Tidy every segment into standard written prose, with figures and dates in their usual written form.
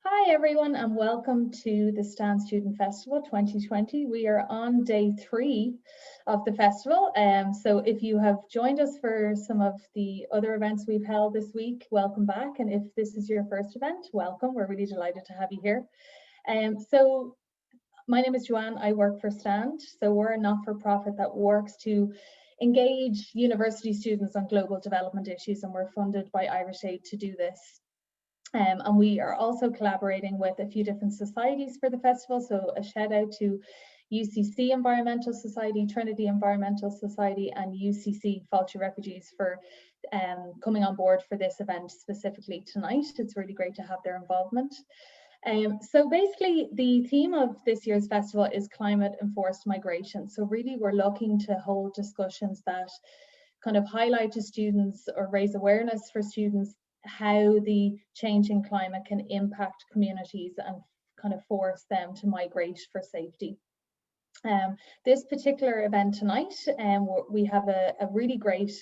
Hi everyone and welcome to the Stand Student Festival 2020. We are on day 3 of the festival. So if you have joined us for some of the other events we've held this week, welcome back. And if this is your first event, welcome. We're really delighted to have you here. So my name is Joanne. I work for Stand. So we're a not-for-profit that works to engage university students on global development issues, and we're funded by Irish Aid to do this. And we are also collaborating with a few different societies for the festival. So a shout out to UCC Environmental Society, Trinity Environmental Society, and UCC Falchi Refugees for coming on board for this event specifically tonight. It's really great to have their involvement. So basically the theme of this year's festival is climate enforced migration. So really we're looking to hold discussions that kind of highlight to students or raise awareness for students how the changing climate can impact communities and kind of force them to migrate for safety. This particular event tonight, we have a really great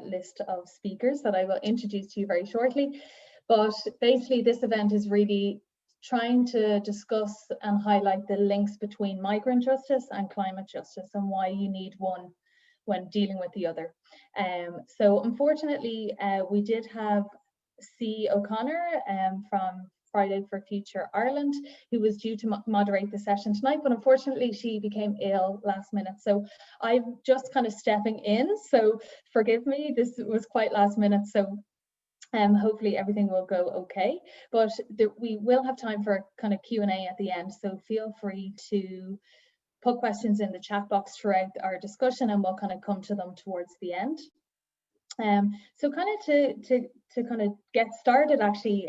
list of speakers that I will introduce to you very shortly. But basically this event is really trying to discuss and highlight the links between migrant justice and climate justice and why you need one when dealing with the other. So unfortunately, we did have C. O'Connor from Friday for Future Ireland, who was due to moderate the session tonight, but unfortunately she became ill last minute. So I'm just kind of stepping in, so forgive me, this was quite last minute. So hopefully everything will go okay, but we will have time for kind of Q&A at the end, so feel free to put questions in the chat box throughout our discussion and we'll kind of come to them towards the end. So kind of to kind of get started actually,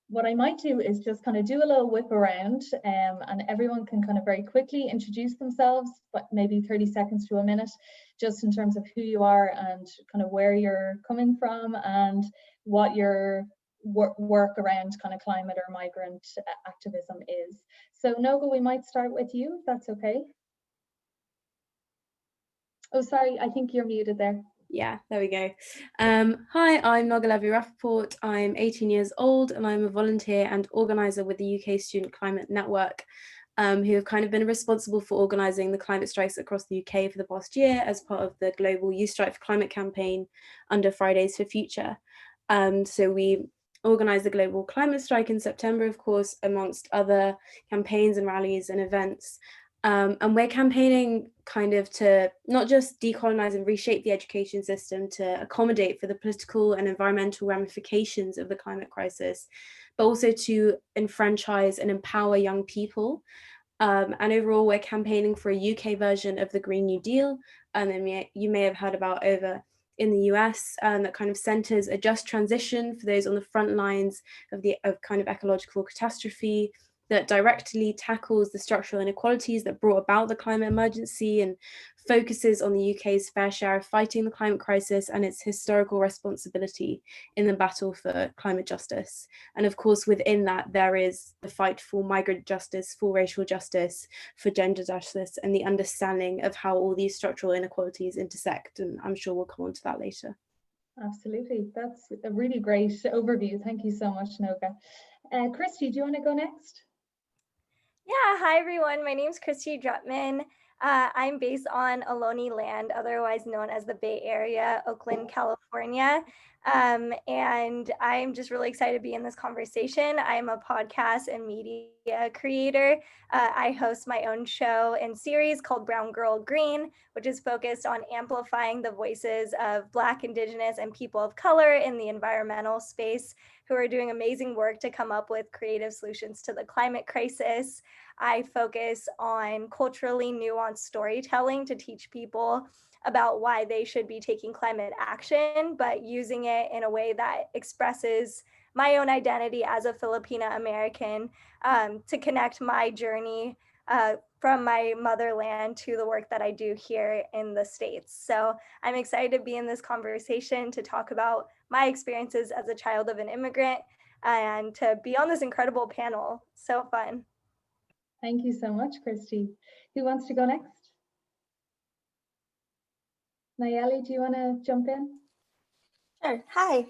what I might do is just kind of do a little whip around and everyone can kind of very quickly introduce themselves, but maybe 30 seconds to a minute, just in terms of who you are and kind of where you're coming from and what your work around kind of climate or migrant activism is. So Noga, we might start with you, if that's okay. Oh, sorry, I think you're muted there. Yeah, there we go. Hi, I'm Noga Levy-Rappaport. I'm 18 years old and I'm a volunteer and organiser with the UK Student Climate Network, who have kind of been responsible for organising the climate strikes across the UK for the past year as part of the global Youth Strike for Climate campaign under Fridays for Future. So we organised the global climate strike in September, of course, amongst other campaigns and rallies and events. And we're campaigning kind of to not just decolonize and reshape the education system to accommodate for the political and environmental ramifications of the climate crisis, but also to enfranchise and empower young people. And overall, we're campaigning for a UK version of the Green New Deal, and you may have heard about over in the US, that kind of centres a just transition for those on the front lines of kind of ecological catastrophe, that directly tackles the structural inequalities that brought about the climate emergency and focuses on the UK's fair share of fighting the climate crisis and its historical responsibility in the battle for climate justice. And of course, within that, there is the fight for migrant justice, for racial justice, for gender justice, and the understanding of how all these structural inequalities intersect. And I'm sure we'll come on to that later. Absolutely, that's a really great overview. Thank you so much, Noga. Christy, do you want to go next? Yeah, hi everyone. My name is Christy Drutman. I'm based on Ohlone land, otherwise known as the Bay Area, Oakland, California. And I'm just really excited to be in this conversation. I'm a podcast and media creator. I host my own show and series called Brown Girl Green, which is focused on amplifying the voices of Black, Indigenous, and people of color in the environmental space who are doing amazing work to come up with creative solutions to the climate crisis. I focus on culturally nuanced storytelling to teach people about why they should be taking climate action, but using it in a way that expresses my own identity as a Filipina American, to connect my journey from my motherland to the work that I do here in the States. So I'm excited to be in this conversation to talk about my experiences as a child of an immigrant and to be on this incredible panel. So fun. Thank you so much, Christy. Who wants to go next? Nayeli, do you want to jump in? Sure. Hi.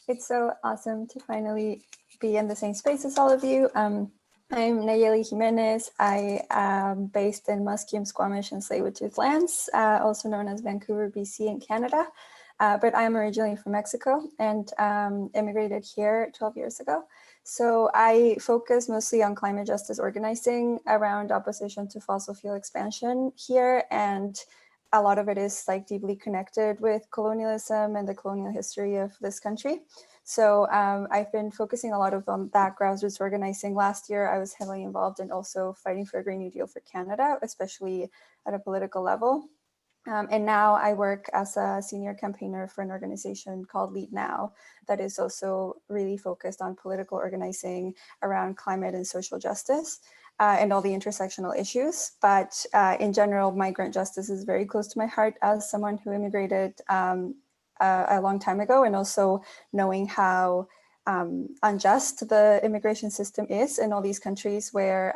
It's so awesome to finally be in the same space as all of you. I'm Nayeli Jimenez. I am based in Musqueam, Squamish, and Tsleil-Waututh lands, also known as Vancouver, BC in Canada. But I am originally from Mexico and immigrated here 12 years ago. So I focus mostly on climate justice organizing around opposition to fossil fuel expansion here. And a lot of it is like deeply connected with colonialism and the colonial history of this country. So I've been focusing a lot on that grassroots organizing. Last year, I was heavily involved in also fighting for a Green New Deal for Canada, especially at a political level. And now I work as a senior campaigner for an organization called Lead Now that is also really focused on political organizing around climate and social justice and all the intersectional issues. But in general, migrant justice is very close to my heart as someone who immigrated a long time ago, and also knowing how unjust the immigration system is in all these countries where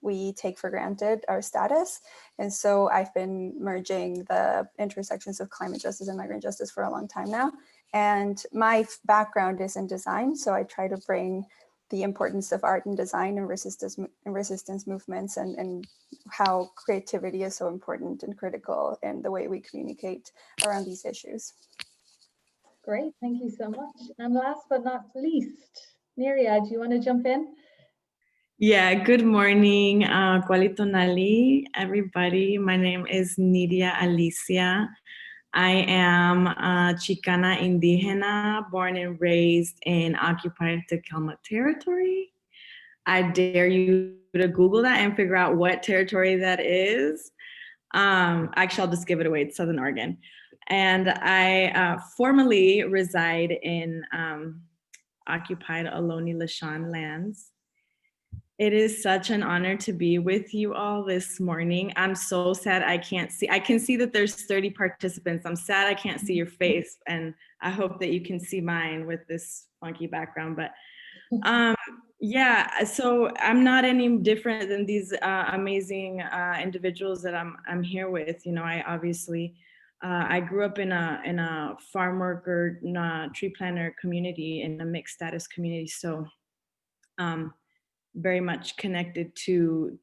we take for granted our status. And so I've been merging the intersections of climate justice and migrant justice for a long time now. And my background is in design, so I try to bring the importance of art and design and resistance movements and how creativity is so important and critical in the way we communicate around these issues. Great, thank you so much. And last but not least, Neria, do you want to jump in? Yeah, good morning, Kualitonali, everybody. My name is Nidia Alicia. I am a Chicana Indígena, born and raised in occupied Tacoma territory. I dare you to Google that and figure out what territory that is. Actually, I'll just give it away. It's Southern Oregon. And I formerly reside in occupied Ohlone Lishan lands. It is such an honor to be with you all this morning. I'm so sad I can't see. I can see that there's 30 participants. I'm sad I can't see your face, and I hope that you can see mine with this funky background. But yeah, so I'm not any different than these amazing individuals that I'm here with. You know, I obviously I grew up in a farm worker, tree planter community, in a mixed status community. So very much connected to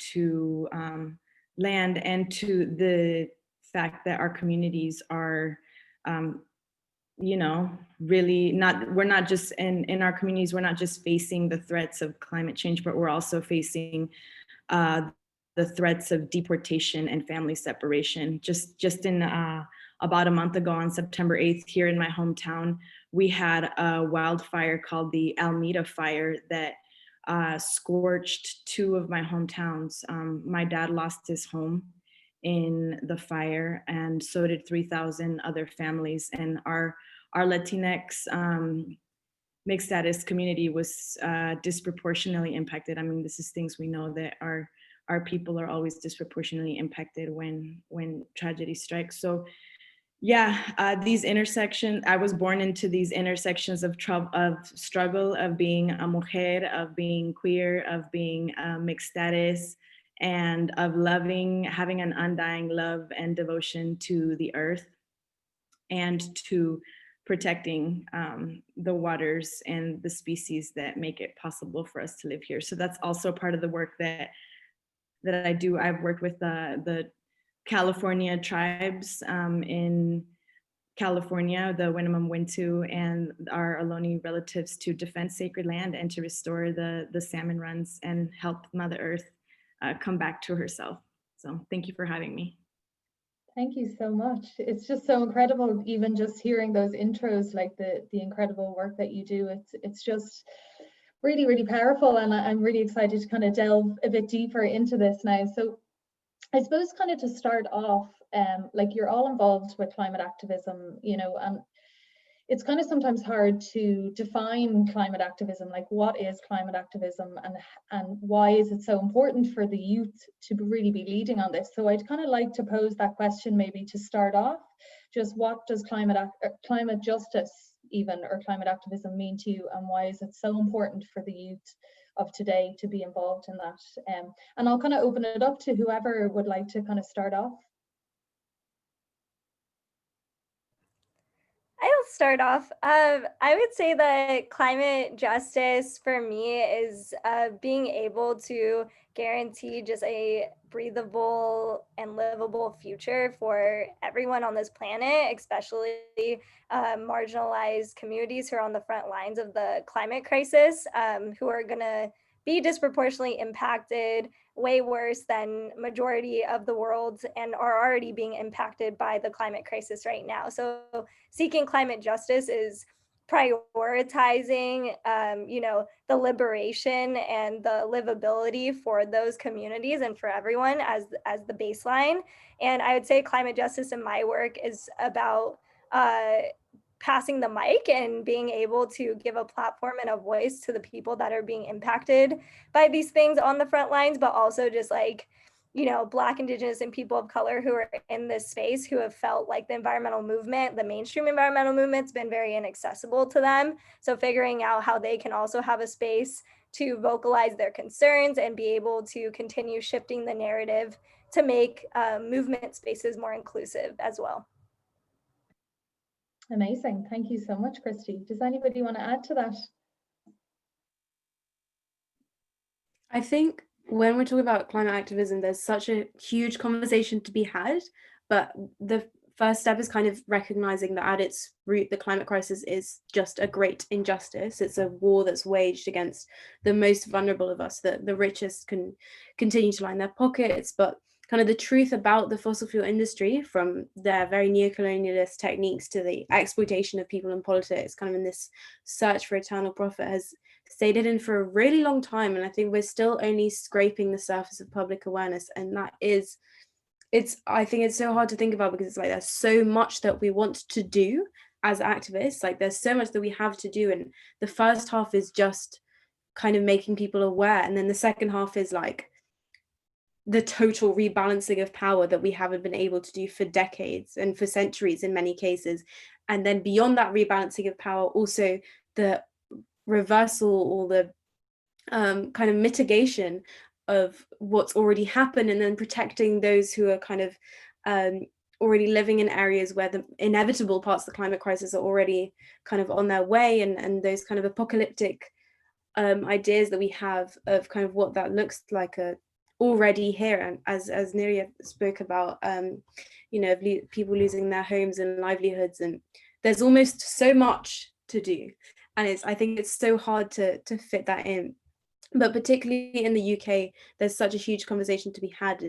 land and to the fact that our communities are you know, really we're not just in our communities, we're not just facing the threats of climate change, but we're also facing the threats of deportation and family separation. Just in about a month ago on September 8th here in my hometown, we had a wildfire called the Almeda Fire that scorched two of my hometowns. My dad lost his home in the fire, and so did 3,000 other families. And our Latinx mixed status community was disproportionately impacted. I mean, this is things we know, that our people are always disproportionately impacted when tragedy strikes. So yeah, these intersections, I was born into these intersections of struggle, of being a mujer, of being queer, of being mixed status, and of having an undying love and devotion to the earth and to protecting the waters and the species that make it possible for us to live here. So that's also part of the work that I do. I've worked with the California tribes in California, the Winnemem Wintu, and our Ohlone relatives to defend sacred land and to restore the salmon runs and help Mother Earth come back to herself. So thank you for having me. Thank you so much. It's just so incredible, even just hearing those intros, like the incredible work that you do. It's just really, really powerful, and I'm really excited to kind of delve a bit deeper into this now. So I suppose kind of to start off, like you're all involved with climate activism, you know, and it's kind of sometimes hard to define climate activism, like what is climate activism and why is it so important for the youth to really be leading on this? So I'd kind of like to pose that question maybe to start off. Just what does climate justice even, or climate activism, mean to you, and why is it so important for the youth of today to be involved in that? And I'll kind of open it up to whoever would like to kind of start off. I'll start off. I would say that climate justice for me is being able to guarantee just a breathable and livable future for everyone on this planet, especially marginalized communities who are on the front lines of the climate crisis, who are going to be disproportionately impacted way worse than majority of the world and are already being impacted by the climate crisis right now. So seeking climate justice is prioritizing, the liberation and the livability for those communities and for everyone as the baseline. And I would say climate justice in my work is about passing the mic and being able to give a platform and a voice to the people that are being impacted by these things on the front lines, but also just like, Black, Indigenous, and people of color who are in this space who have felt like the environmental movement, the mainstream environmental movement's been very inaccessible to them. So figuring out how they can also have a space to vocalize their concerns and be able to continue shifting the narrative to make movement spaces more inclusive as well. Amazing. Thank you so much, Christy. Does anybody want to add to that? I think when we're talking about climate activism, there's such a huge conversation to be had, but the first step is kind of recognizing that at its root, the climate crisis is just a great injustice. It's a war that's waged against the most vulnerable of us, that the richest can continue to line their pockets. But kind of the truth about the fossil fuel industry, from their very neocolonialist techniques to the exploitation of people in politics, kind of in this search for eternal profit, has stayed hidden for a really long time. And I think we're still only scraping the surface of public awareness. And that is, I think it's so hard to think about, because it's like there's so much that we want to do as activists. Like there's so much that we have to do. And the first half is just kind of making people aware. And then the second half is like the total rebalancing of power that we haven't been able to do for decades and for centuries in many cases. And then beyond that rebalancing of power, also the reversal or the kind of mitigation of what's already happened, and then protecting those who are kind of already living in areas where the inevitable parts of the climate crisis are already kind of on their way, and those kind of apocalyptic ideas that we have of kind of what that looks like already here. And as Neria spoke about, people losing their homes and livelihoods, and there's almost so much to do. And I think it's so hard to fit that in. But particularly in the UK, there's such a huge conversation to be had.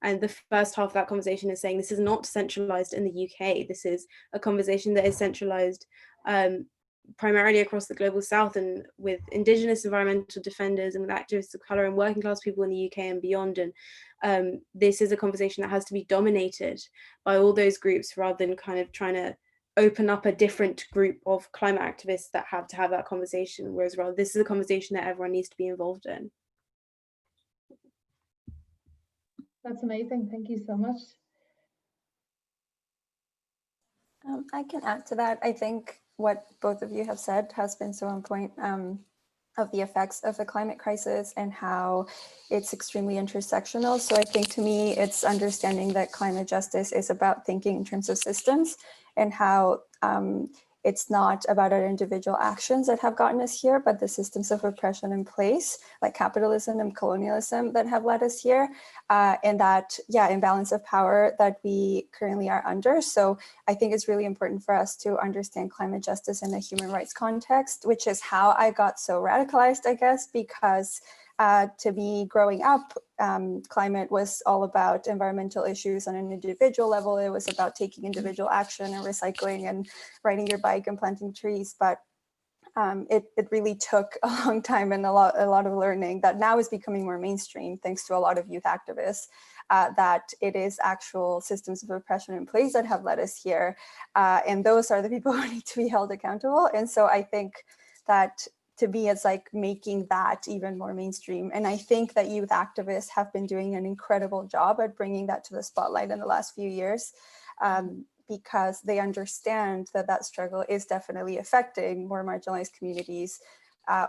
And the first half of that conversation is saying this is not centralized in the UK. This is a conversation that is centralized primarily across the global south, and with Indigenous environmental defenders and with activists of colour and working class people in the UK and beyond. And this is a conversation that has to be dominated by all those groups, rather than kind of trying to open up a different group of climate activists that have to have that conversation, whereas rather this is a conversation that everyone needs to be involved in. That's amazing. Thank you so much. I can add to that. I think what both of you have said has been so on point of the effects of the climate crisis and how it's extremely intersectional. So I think to me, it's understanding that climate justice is about thinking in terms of systems, and how it's not about our individual actions that have gotten us here, but the systems of oppression in place, like capitalism and colonialism, that have led us here, and that, imbalance of power that we currently are under. So I think it's really important for us to understand climate justice in a human rights context, which is how I got so radicalized, I guess, because to me, growing up, climate was all about environmental issues on an individual level. It was about taking individual action and recycling and riding your bike and planting trees. But it really took a long time and a lot of learning that now is becoming more mainstream, thanks to a lot of youth activists, that it is actual systems of oppression in place that have led us here. And those are the people who need to be held accountable. And so I think that, to me, it's like making that even more mainstream. And I think that youth activists have been doing an incredible job at bringing that to the spotlight in the last few years, because they understand that that struggle is definitely affecting more marginalized communities,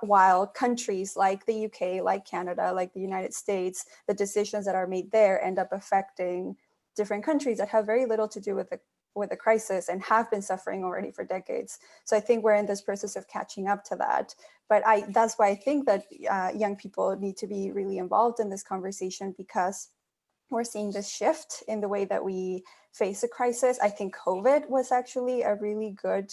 while countries like the UK, like Canada, like the United States, the decisions that are made there end up affecting different countries that have very little to do with the with the crisis and have been suffering already for decades. So I think we're in this process of catching up to that. But that's why I think that young people need to be really involved in this conversation, because we're seeing this shift in the way that we face a crisis. I think COVID was actually a really good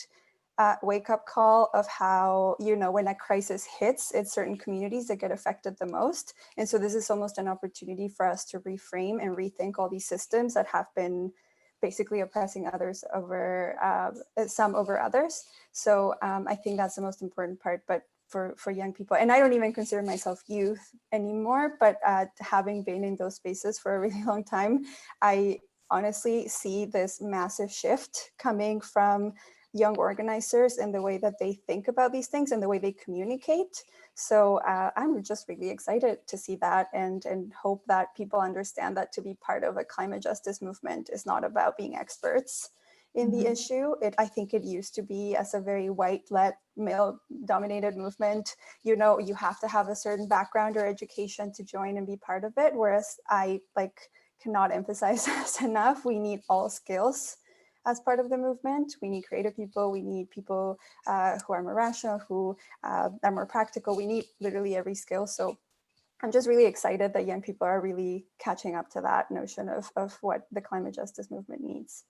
wake-up call of how, you know, when a crisis hits, it's certain communities that get affected the most. And so this is almost an opportunity for us to reframe and rethink all these systems that have been basically oppressing others over some over others. So I think that's the most important part. But for young people, and I don't even consider myself youth anymore, but having been in those spaces for a really long time, I honestly see this massive shift coming from young organizers and the way that they think about these things and the way they communicate. So I'm just really excited to see that, and hope that people understand that to be part of a climate justice movement is not about being experts in the issue. I think it used to be, as a very white-led, male-dominated movement, you know, you have to have a certain background or education to join and be part of it. Whereas I cannot emphasize this enough. We need all skills as part of the movement. We need creative people. We need people who are more rational, who are more practical. We need literally every skill. So I'm just really excited that young people are really catching up to that notion of what the climate justice movement needs.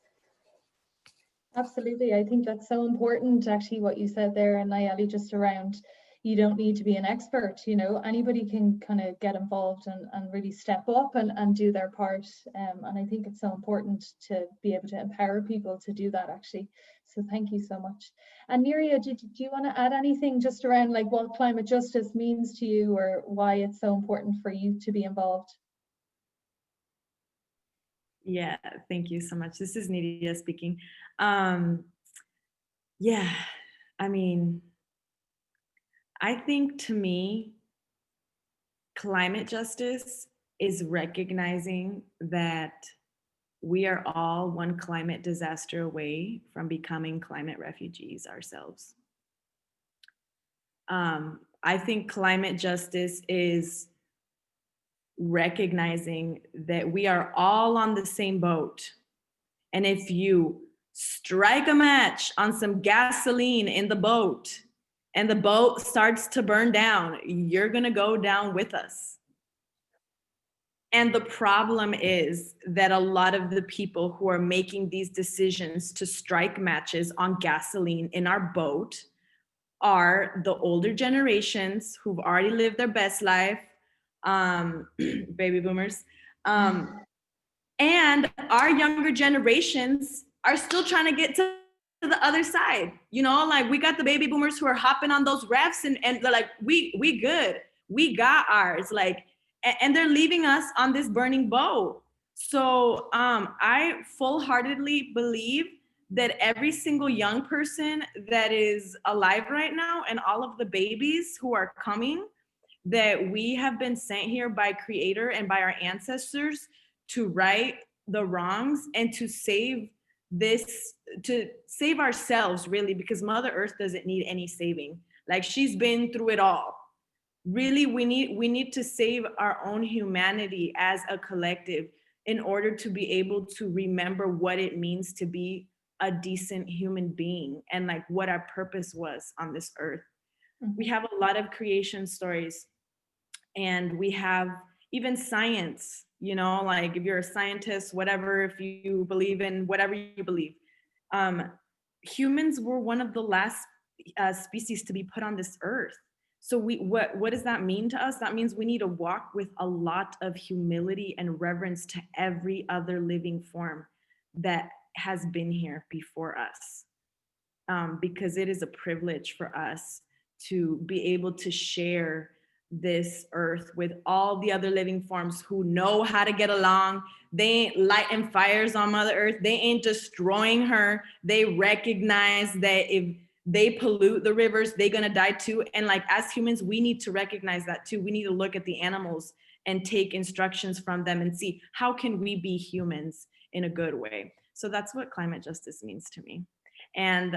Absolutely. I think that's so important, actually, what you said there, and Nayeli, just around, you don't need to be an expert, you know, anybody can kind of get involved and really step up and do their part. And I think it's so important to be able to empower people to do that, actually. So thank you so much. And Neria, do you want to add anything just around like what climate justice means to you, or why it's so important for you to be involved? Yeah, thank you so much. This is Nidia speaking. Yeah, I mean, I think to me, climate justice is recognizing that we are all one climate disaster away from becoming climate refugees ourselves. I think climate justice is recognizing that we are all on the same boat. And if you strike a match on some gasoline in the boat and the boat starts to burn down, you're gonna go down with us. And the problem is that a lot of the people who are making these decisions to strike matches on gasoline in our boat are the older generations who've already lived their best life, baby boomers, and our younger generations are still trying to get to the other side. You know, like we got the baby boomers who are hopping on those refs and they're like, we good, we got ours, like, and they're leaving us on this burning boat. So I full-heartedly believe that every single young person that is alive right now and all of the babies who are coming, that we have been sent here by Creator and by our ancestors to right the wrongs and to save this, to save ourselves, really, because Mother Earth doesn't need any saving. Like, she's been through it all. Really, we need to save our own humanity as a collective in order to be able to remember what it means to be a decent human being and like what our purpose was on this earth. We have a lot of creation stories, and we have even science, you know, like if you're a scientist, whatever, if you believe in whatever you believe, humans were one of the last species to be put on this earth. So what does that mean to us? That means we need to walk with a lot of humility and reverence to every other living form that has been here before us, because it is a privilege for us to be able to share this earth with all the other living forms who know how to get along. They ain't lighting fires on Mother Earth. They ain't destroying her. They recognize that if they pollute the rivers, they're gonna die too. And like, as humans, we need to recognize that too. We need to look at the animals and take instructions from them and see how can we be humans in a good way. So that's what climate justice means to me. And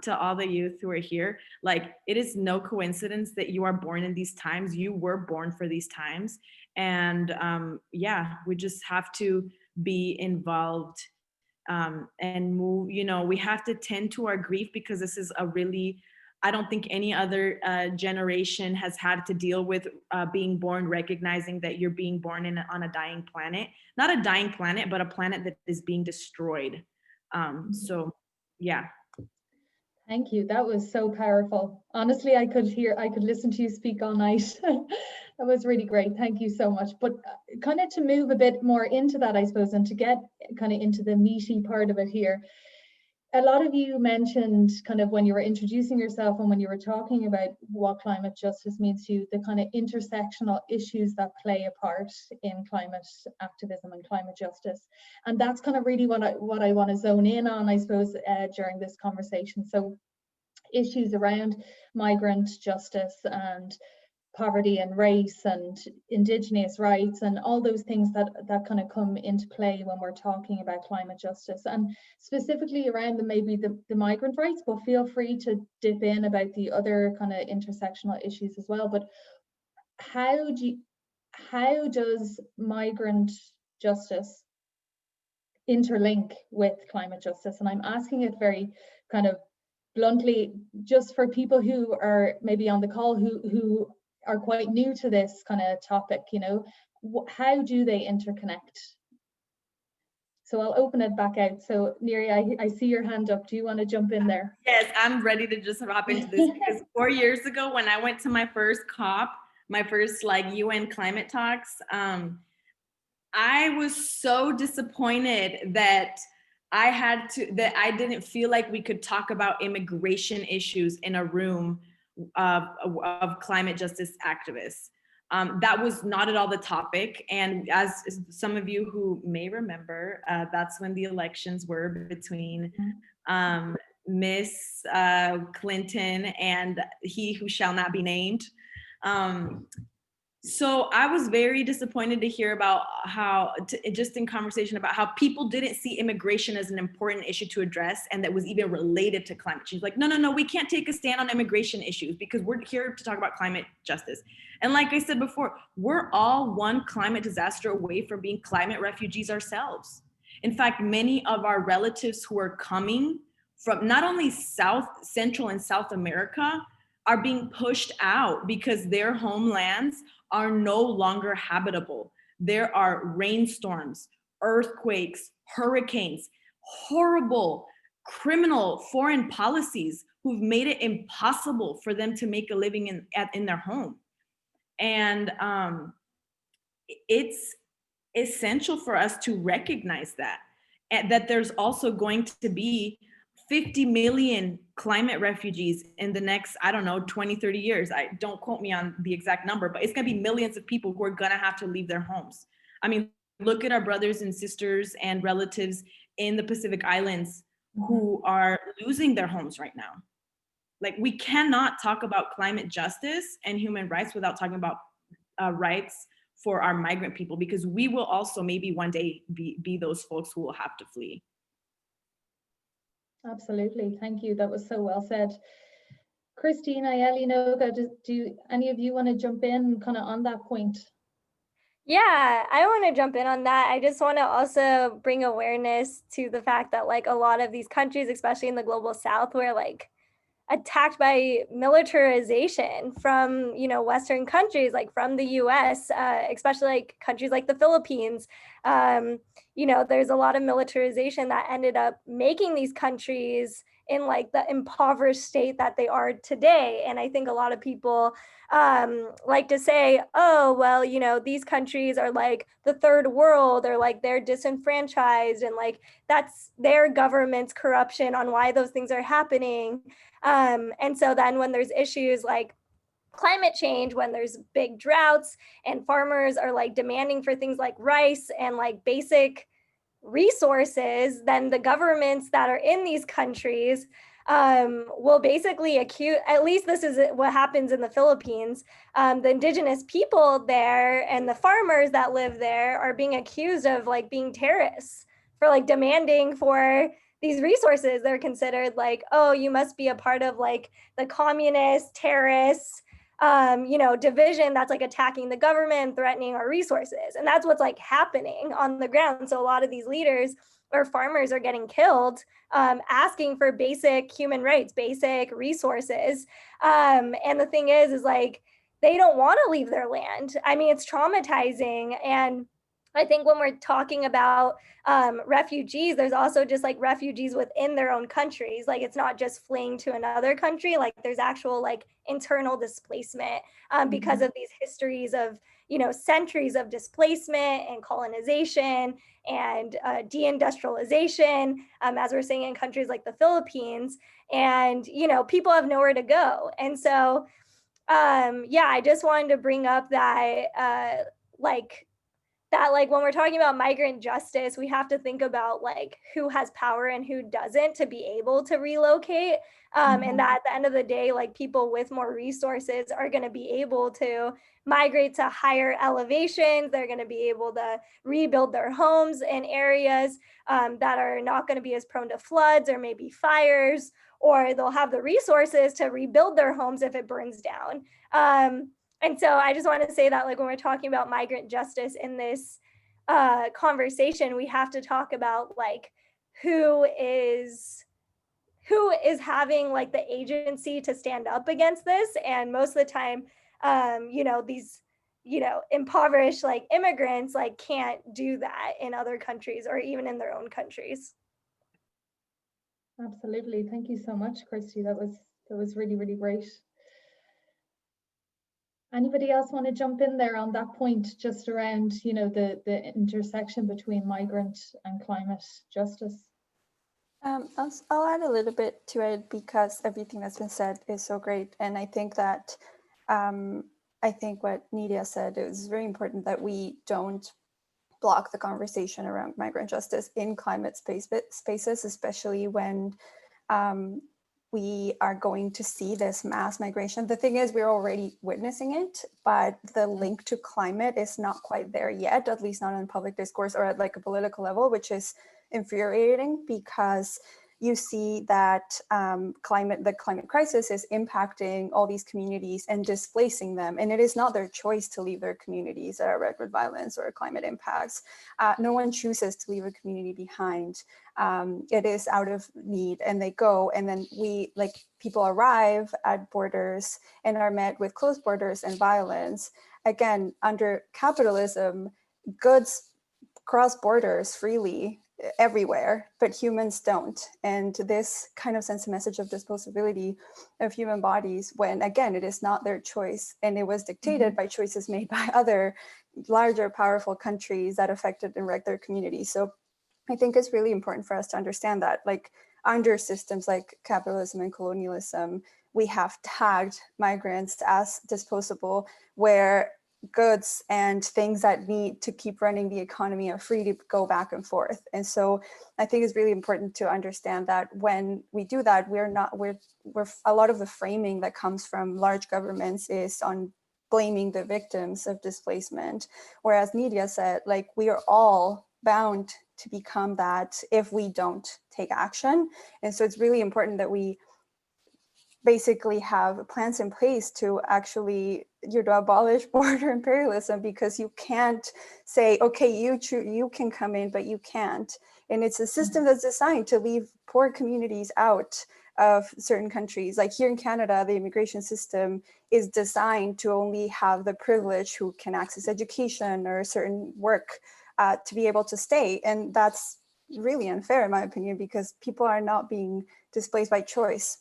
to all the youth who are here, like, it is no coincidence that you are born in these times. You were born for these times. And yeah, we just have to be involved and move, we have to tend to our grief, because this is a really, I don't think any other generation has had to deal with being born, recognizing that you're being born on a dying planet, not a dying planet, but a planet that is being destroyed. So yeah. Thank you. That was so powerful. Honestly, I could listen to you speak all night. That was really great. Thank you so much. But kind of to move a bit more into that, I suppose, and to get kind of into the meaty part of it here. A lot of you mentioned kind of when you were introducing yourself and when you were talking about what climate justice means to you, the kind of intersectional issues that play a part in climate activism and climate justice. And that's kind of really what I want to zone in on, I suppose, during this conversation. So issues around migrant justice and poverty and race and indigenous rights and all those things that kind of come into play when we're talking about climate justice, and specifically around the migrant rights, but feel free to dip in about the other kind of intersectional issues as well. But how does migrant justice interlink with climate justice? And I'm asking it very kind of bluntly, just for people who are maybe on the call who are quite new to this kind of topic, how do they interconnect? So I'll open it back out. So Neri, I see your hand up. Do you want to jump in there? Yes, I'm ready to just hop into this, because 4 years ago when I went to my first COP, my first UN climate talks, I was so disappointed that I didn't feel like we could talk about immigration issues in a room of climate justice activists. That was not at all the topic. And as some of you who may remember, that's when the elections were between Miss Clinton and he who shall not be named. So I was very disappointed to hear about just in conversation about how people didn't see immigration as an important issue to address, and that was even related to climate change. Like, no, we can't take a stand on immigration issues because we're here to talk about climate justice. And like I said before, we're all one climate disaster away from being climate refugees ourselves. In fact, many of our relatives who are coming from not only Central and South America are being pushed out because their homelands are no longer habitable. There are rainstorms, earthquakes, hurricanes, horrible criminal foreign policies who've made it impossible for them to make a living in their home. And it's essential for us to recognize that, and that there's also going to be 50 million climate refugees in the next, 20, 30 years. Don't quote me on the exact number, but it's gonna be millions of people who are gonna have to leave their homes. I mean, look at our brothers and sisters and relatives in the Pacific Islands who are losing their homes right now. Like, we cannot talk about climate justice and human rights without talking about rights for our migrant people, because we will also maybe one day be those folks who will have to flee. Absolutely. Thank you. That was so well said. Christina, Ayeli, Noga, do any of you want to jump in kind of on that point? Yeah, I want to jump in on that. I just want to also bring awareness to the fact that like a lot of these countries, especially in the global South, were like attacked by militarization from, Western countries, like from the US, especially like countries like the Philippines. There's a lot of militarization that ended up making these countries in like the impoverished state that they are today. And I think a lot of people like to say, oh, well, these countries are like the third world, or like they're disenfranchised, and like that's their government's corruption on why those things are happening. And so then when there's issues like climate change, when there's big droughts and farmers are like demanding for things like rice and like basic resources, then the governments that are in these countries will basically accuse, at least this is what happens in the Philippines, the indigenous people there and the farmers that live there are being accused of like being terrorists for like demanding for these resources. They're considered like, oh, you must be a part of like the communist terrorists division that's like attacking the government, threatening our resources. And that's what's like happening on the ground. So a lot of these leaders or farmers are getting killed, asking for basic human rights, basic resources. And the thing is like, they don't want to leave their land. I mean, it's traumatizing. And I think when we're talking about refugees, there's also just like refugees within their own countries. Like it's not just fleeing to another country, like there's actual like internal displacement because of these histories of, centuries of displacement and colonization and deindustrialization, as we're seeing in countries like the Philippines. And, people have nowhere to go. And so, I just wanted to bring up that, when we're talking about migrant justice, we have to think about like who has power and who doesn't to be able to relocate. And that at the end of the day, like people with more resources are going to be able to migrate to higher elevations. They're going to be able to rebuild their homes in areas that are not going to be as prone to floods or maybe fires, or they'll have the resources to rebuild their homes if it burns down. And so I just want to say that like when we're talking about migrant justice in this conversation, we have to talk about like who is having like the agency to stand up against this. And most of the time, these, impoverished like immigrants like can't do that in other countries or even in their own countries. Absolutely. Thank you so much, Christy. That was really, really great. Anybody else want to jump in there on that point, just around, the intersection between migrant and climate justice? I'll add a little bit to it because everything that's been said is so great. And I think that, I think what Nidia said, it was very important that we don't block the conversation around migrant justice in climate spaces, especially when we are going to see this mass migration. The thing is, we're already witnessing it, but the link to climate is not quite there yet, at least not in public discourse or at like a political level, which is infuriating because you see that the climate crisis is impacting all these communities and displacing them. And it is not their choice to leave their communities that are wrecked with violence or climate impacts. No one chooses to leave a community behind. It is out of need and they go, and then people arrive at borders and are met with closed borders and violence. Again, under capitalism, goods cross borders freely everywhere, but humans don't. And this kind of sends a message of disposability of human bodies when, again, it is not their choice. And it was dictated by choices made by other larger, powerful countries that affected and wrecked their communities. So I think it's really important for us to understand that, like, under systems like capitalism and colonialism, we have tagged migrants as disposable, where goods and things that need to keep running the economy are free to go back and forth. And so I think it's really important to understand that when we do that, we're a lot of the framing that comes from large governments is on blaming the victims of displacement. Whereas Nidia said, like, we are all bound to become that if we don't take action. And so it's really important that we basically have plans in place to actually abolish border imperialism, because you can't say, okay, you can come in, but you can't. And it's a system that's designed to leave poor communities out of certain countries. Like here in Canada, the immigration system is designed to only have the privileged who can access education or certain work to be able to stay. And that's really unfair, in my opinion, because people are not being displaced by choice.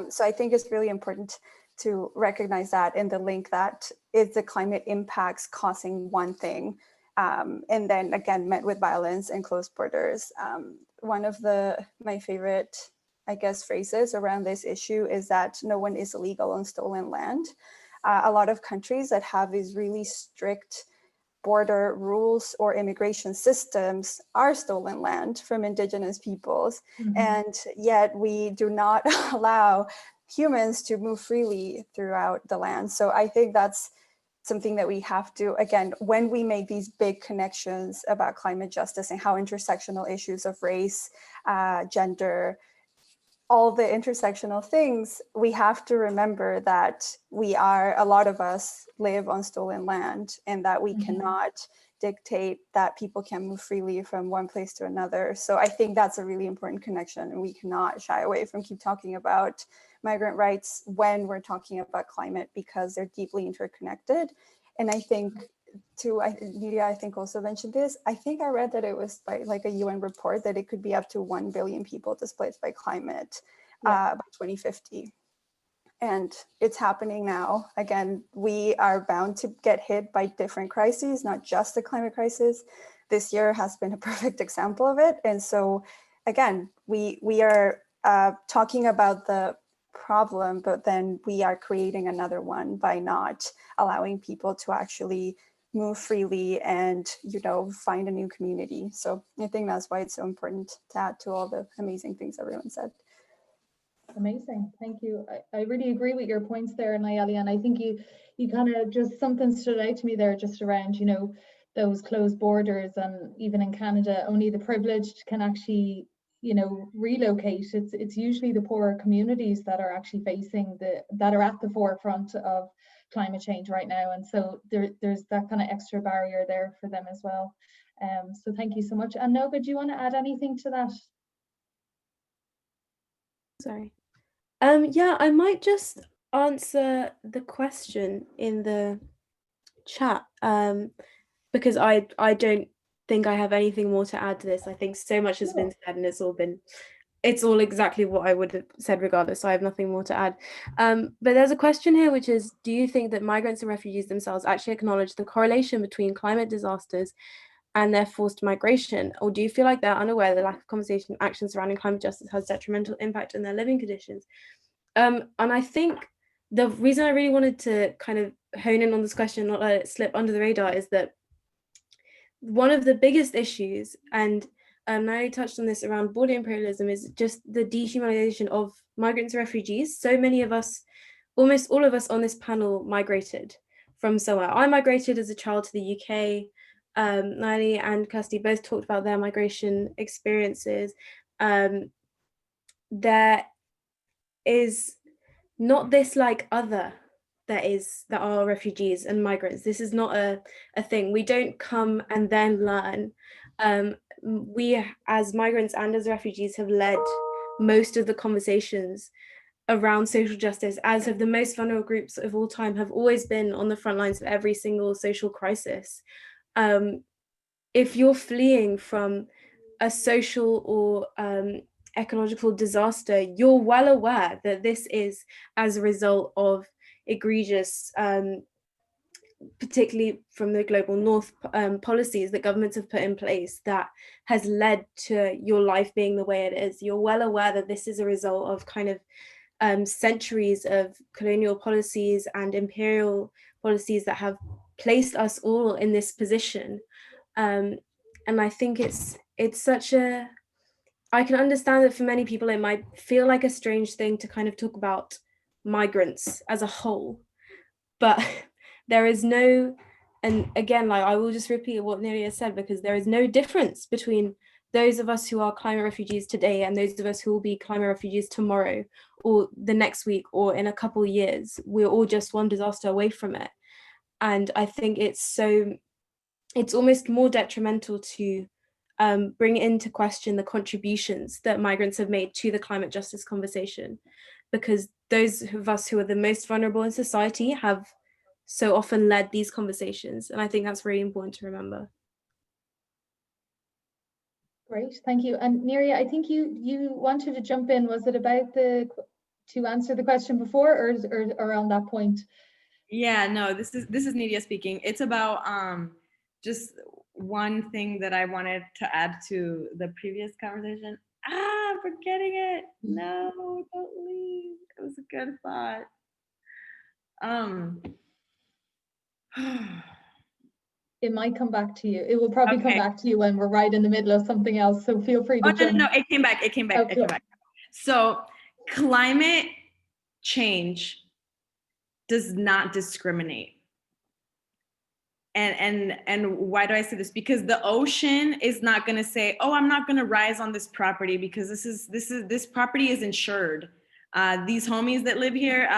So I think it's really important to recognize that, and the link that is the climate impacts causing one thing, and then again met with violence and closed borders. One of my favorite, I guess, phrases around this issue is that no one is illegal on stolen land. A lot of countries that have these really strict border rules or immigration systems are stolen land from indigenous peoples, and yet we do not allow humans to move freely throughout the land. So I think that's something that we have to, again, when we make these big connections about climate justice and how intersectional issues of race, gender, all the intersectional things, we have to remember that a lot of us live on stolen land, and that we cannot dictate that people can move freely from one place to another. So I think that's a really important connection, and we cannot shy away from keep talking about migrant rights when we're talking about climate, because they're deeply interconnected. And I think Nidia, I think also mentioned this. I think I read that it was by like a UN report that it could be up to 1 billion people displaced by climate by 2050. And it's happening now. Again, we are bound to get hit by different crises, not just the climate crisis. This year has been a perfect example of it. And so again, we are talking about the problem, but then we are creating another one by not allowing people to actually move freely and, you know, find a new community. So I think that's why it's so important to add to all the amazing things everyone said. Amazing, thank you. I really agree with your points there, Nayeli, and I think you kind of just, something stood out to me there just around, you know, those closed borders, and even in Canada, only the privileged can actually, you know, relocate. It's usually the poorer communities that are actually facing that are at the forefront of climate change right now, and so there's that kind of extra barrier there for them as well. So thank you so much. And Noga, do you want to add anything to that? Sorry. Yeah, I might just answer the question in the chat, because I don't think I have anything more to add to this. I think so much has been said, and it's all exactly what I would have said regardless, so I have nothing more to add. But there's a question here, which is, do you think that migrants and refugees themselves actually acknowledge the correlation between climate disasters and their forced migration? Or do you feel like they're unaware the lack of conversation and action surrounding climate justice has detrimental impact on their living conditions? And I think the reason I really wanted to kind of hone in on this question, not let it slip under the radar, is that one of the biggest issues, and I touched on this around border imperialism, is just the dehumanization of migrants and refugees. So many of us, almost all of us on this panel, migrated from somewhere. I migrated as a child to the UK. Nili and Kirsty both talked about their migration experiences. There is not this like other that are refugees and migrants. This is not a thing. We don't come and then learn. We as migrants and as refugees have led most of the conversations around social justice, as have the most vulnerable groups of all time, have always been on the front lines of every single social crisis. If you're fleeing from a social or ecological disaster, you're well aware that this is as a result of egregious, particularly from the global north, policies that governments have put in place that has led to your life being the way it is. You're well aware that this is a result of kind of centuries of colonial policies and imperial policies that have placed us all in this position. And I think it's such a, I can understand that for many people it might feel like a strange thing to kind of talk about migrants as a whole, but there is no, and again, like I will just repeat what Niria said, because there is no difference between those of us who are climate refugees today and those of us who will be climate refugees tomorrow or the next week or in a couple of years. We're all just one disaster away from it. And I think it's almost more detrimental to bring into question the contributions that migrants have made to the climate justice conversation, because those of us who are the most vulnerable in society have so often led these conversations. And I think that's really important to remember. Great, thank you. And Niria, I think you wanted to jump in. Was it about to answer the question before, or on that point? Yeah, no, this is Nidia speaking. It's about just one thing that I wanted to add to the previous conversation. Forgetting it. No, don't leave. It was a good thought. It might come back to you. It will probably come back to you when we're right in the middle of something else. So feel free to jump. No, it came back. Okay. So climate change does not discriminate. and why do I say this? Because the ocean is not going to say, oh, I'm not going to rise on this property because this property is insured. These homies that live here,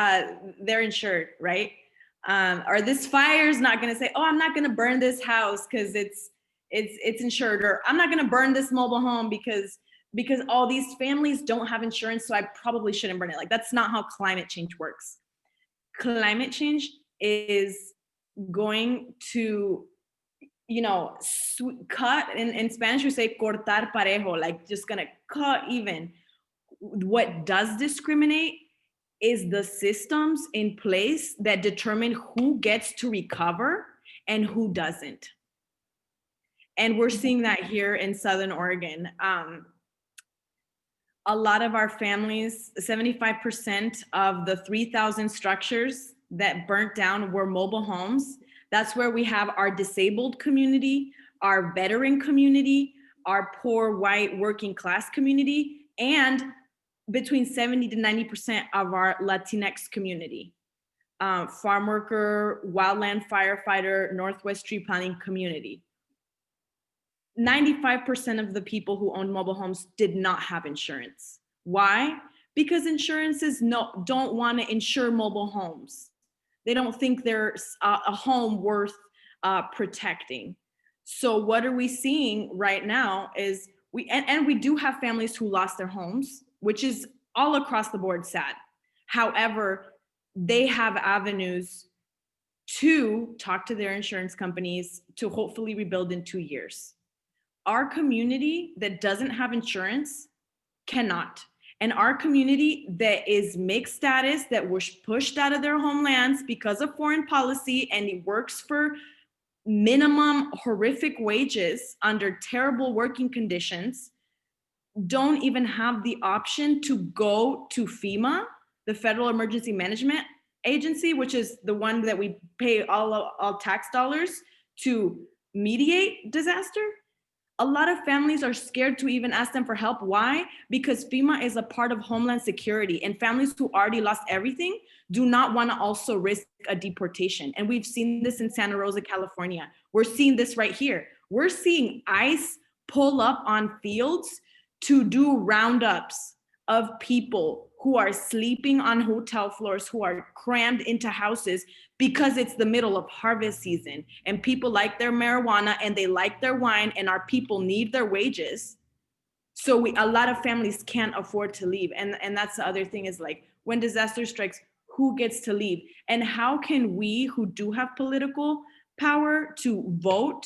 they're insured, right? Or this fire is not going to say, oh, I'm not going to burn this house because it's insured, or I'm not going to burn this mobile home because all these families don't have insurance, so I probably shouldn't burn it. Like, that's not how climate change works. Climate change is going to, cut, in Spanish we say cortar parejo, like just gonna cut even. What does discriminate is the systems in place that determine who gets to recover and who doesn't. And we're seeing that here in Southern Oregon. A lot of our families, 75% of the 3,000 structures that burnt down were mobile homes. That's where we have our disabled community, our veteran community, our poor white working class community, and between 70 to 90% of our Latinx community. Farm worker, wildland firefighter, Northwest tree planting community. 95% of the people who owned mobile homes did not have insurance. Why? Because insurances don't want to insure mobile homes. They don't think there's a home worth protecting. So what are we seeing right now is we do have families who lost their homes, which is all across the board sad. However, they have avenues to talk to their insurance companies to hopefully rebuild in 2 years. Our community that doesn't have insurance cannot. And our community that is mixed status, that was pushed out of their homelands because of foreign policy, and it works for minimum horrific wages under terrible working conditions, don't even have the option to go to FEMA, the Federal Emergency Management Agency, which is the one that we pay all tax dollars to mediate disaster. A lot of families are scared to even ask them for help. Why? Because FEMA is a part of Homeland Security, and families who already lost everything do not want to also risk a deportation. And we've seen this in Santa Rosa, California. We're seeing this right here. We're seeing ICE pull up on fields to do roundups of people who are sleeping on hotel floors, who are crammed into houses because it's the middle of harvest season and people like their marijuana and they like their wine, and our people need their wages. So a lot of families can't afford to leave. And that's the other thing, is like, when disaster strikes, who gets to leave? And how can we, who do have political power to vote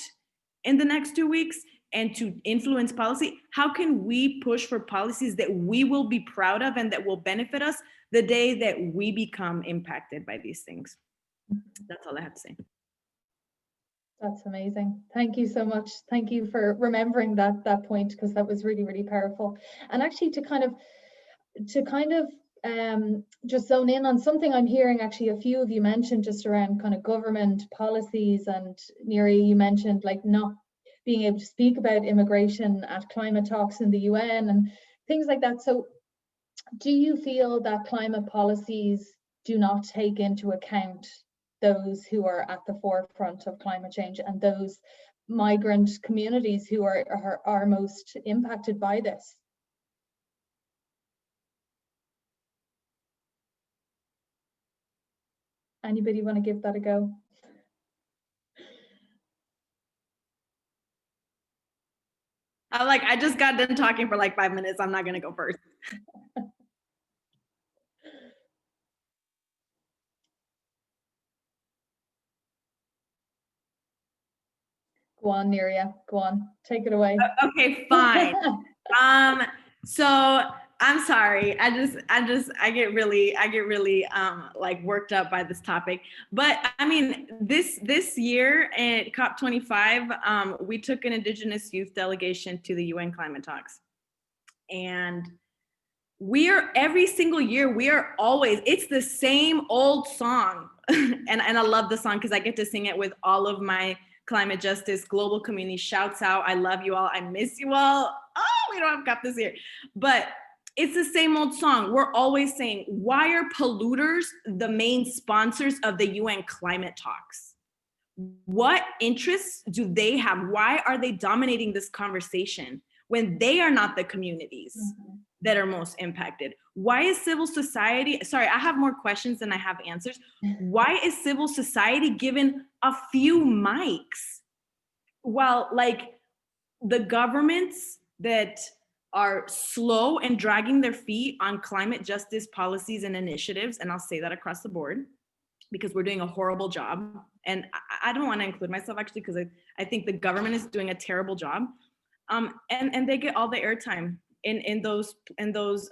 in the next 2 weeks and to influence policy, how can we push for policies that we will be proud of and that will benefit us the day that we become impacted by these things? That's all I have to say. That's amazing. Thank you so much. Thank you for remembering that point, because that was really, really powerful. And actually to kind of just zone in on something I'm hearing, actually a few of you mentioned just around kind of government policies, and Neri, you mentioned like not being able to speak about immigration at climate talks in the UN and things like that. So do you feel that climate policies do not take into account those who are at the forefront of climate change and those migrant communities who are most impacted by this? Anybody want to give that a go? I just got done talking for like 5 minutes. I'm not gonna go first. Go on, Neria. Go on. Take it away. Okay, fine. So I'm sorry. I get really like worked up by this topic. But I mean, this year at COP25, we took an Indigenous youth delegation to the UN climate talks. And every single year, it's the same old song. and I love the song because I get to sing it with all of my climate justice global community. Shouts out, I love you all, I miss you all. Oh, we don't have COP this year. But it's the same old song. We're always saying, why are polluters the main sponsors of the UN climate talks? What interests do they have? Why are they dominating this conversation when they are not the communities that are most impacted? Why is civil society, sorry, I have more questions than I have answers. Why is civil society given a few mics? Well, like the governments that are slow and dragging their feet on climate justice policies and initiatives, and I'll say that across the board, because we're doing a horrible job. And I don't want to include myself actually, because I think the government is doing a terrible job. And they get all the airtime in those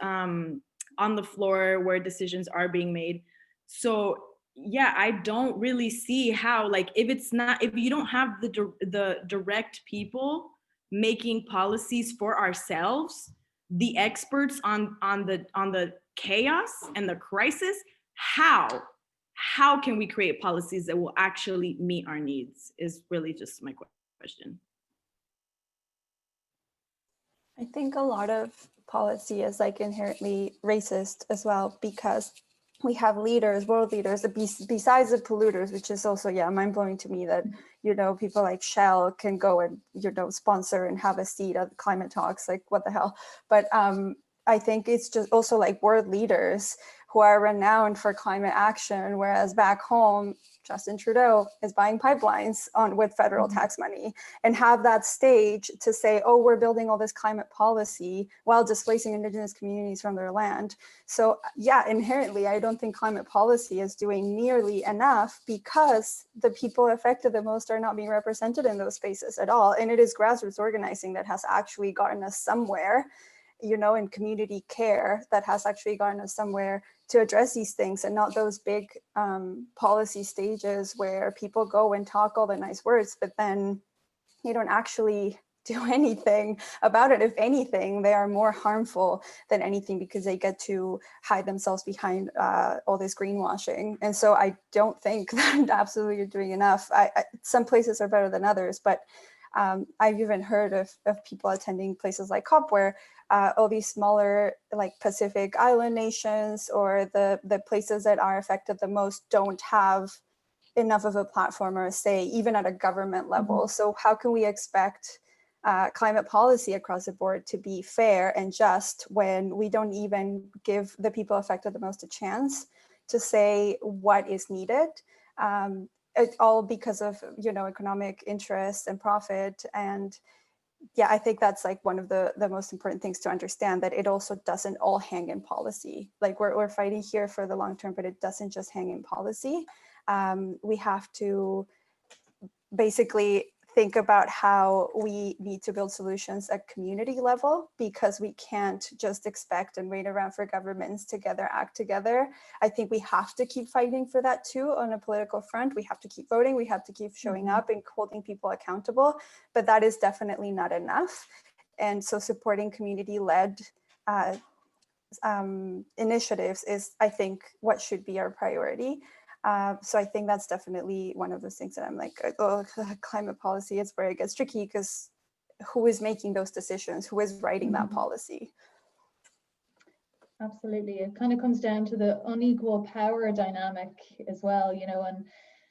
on the floor where decisions are being made. So yeah, I don't really see how, like, if you don't have the direct people making policies for ourselves, the experts on the chaos and the crisis, how can we create policies that will actually meet our needs is really just my question. I think a lot of policy is like inherently racist as well, because we have leaders, world leaders, besides the polluters, which is also, yeah, mind-blowing to me that, you know, people like Shell can go and, you know, sponsor and have a seat at climate talks, like what the hell. But I think it's just also like world leaders who are renowned for climate action, whereas back home, Justin Trudeau is buying pipelines with federal tax money, and have that stage to say, oh, we're building all this climate policy while displacing Indigenous communities from their land. So yeah, inherently, I don't think climate policy is doing nearly enough, because the people affected the most are not being represented in those spaces at all. And it is grassroots organizing that has actually gotten us somewhere, you know, in community care, that has actually gotten us somewhere to address these things, and not those big policy stages where people go and talk all the nice words, but then you don't actually do anything about it. If anything, they are more harmful than anything, because they get to hide themselves behind all this greenwashing. And so I don't think that absolutely you're doing enough. Some places are better than others, but I've even heard of people attending places like COP where all these smaller, like Pacific Island nations, or the places that are affected the most, don't have enough of a platform or a say, even at a government level. So how can we expect climate policy across the board to be fair and just when we don't even give the people affected the most a chance to say what is needed? It's all because of, you know, economic interest and profit. And yeah, I think that's like one of the most important things to understand, that it also doesn't all hang in policy. Like we're fighting here for the long term, but it doesn't just hang in policy. We have to basically think about how we need to build solutions at community level, because we can't just expect and wait around for governments to act together. I think we have to keep fighting for that too on a political front. We have to keep voting, we have to keep showing up and holding people accountable, but that is definitely not enough. And so supporting community-led initiatives is, I think, what should be our priority. So I think that's definitely one of those things that I'm like, oh, climate policy is where it gets tricky, because who is making those decisions? Who is writing that policy? Absolutely. It kind of comes down to the unequal power dynamic as well, you know, and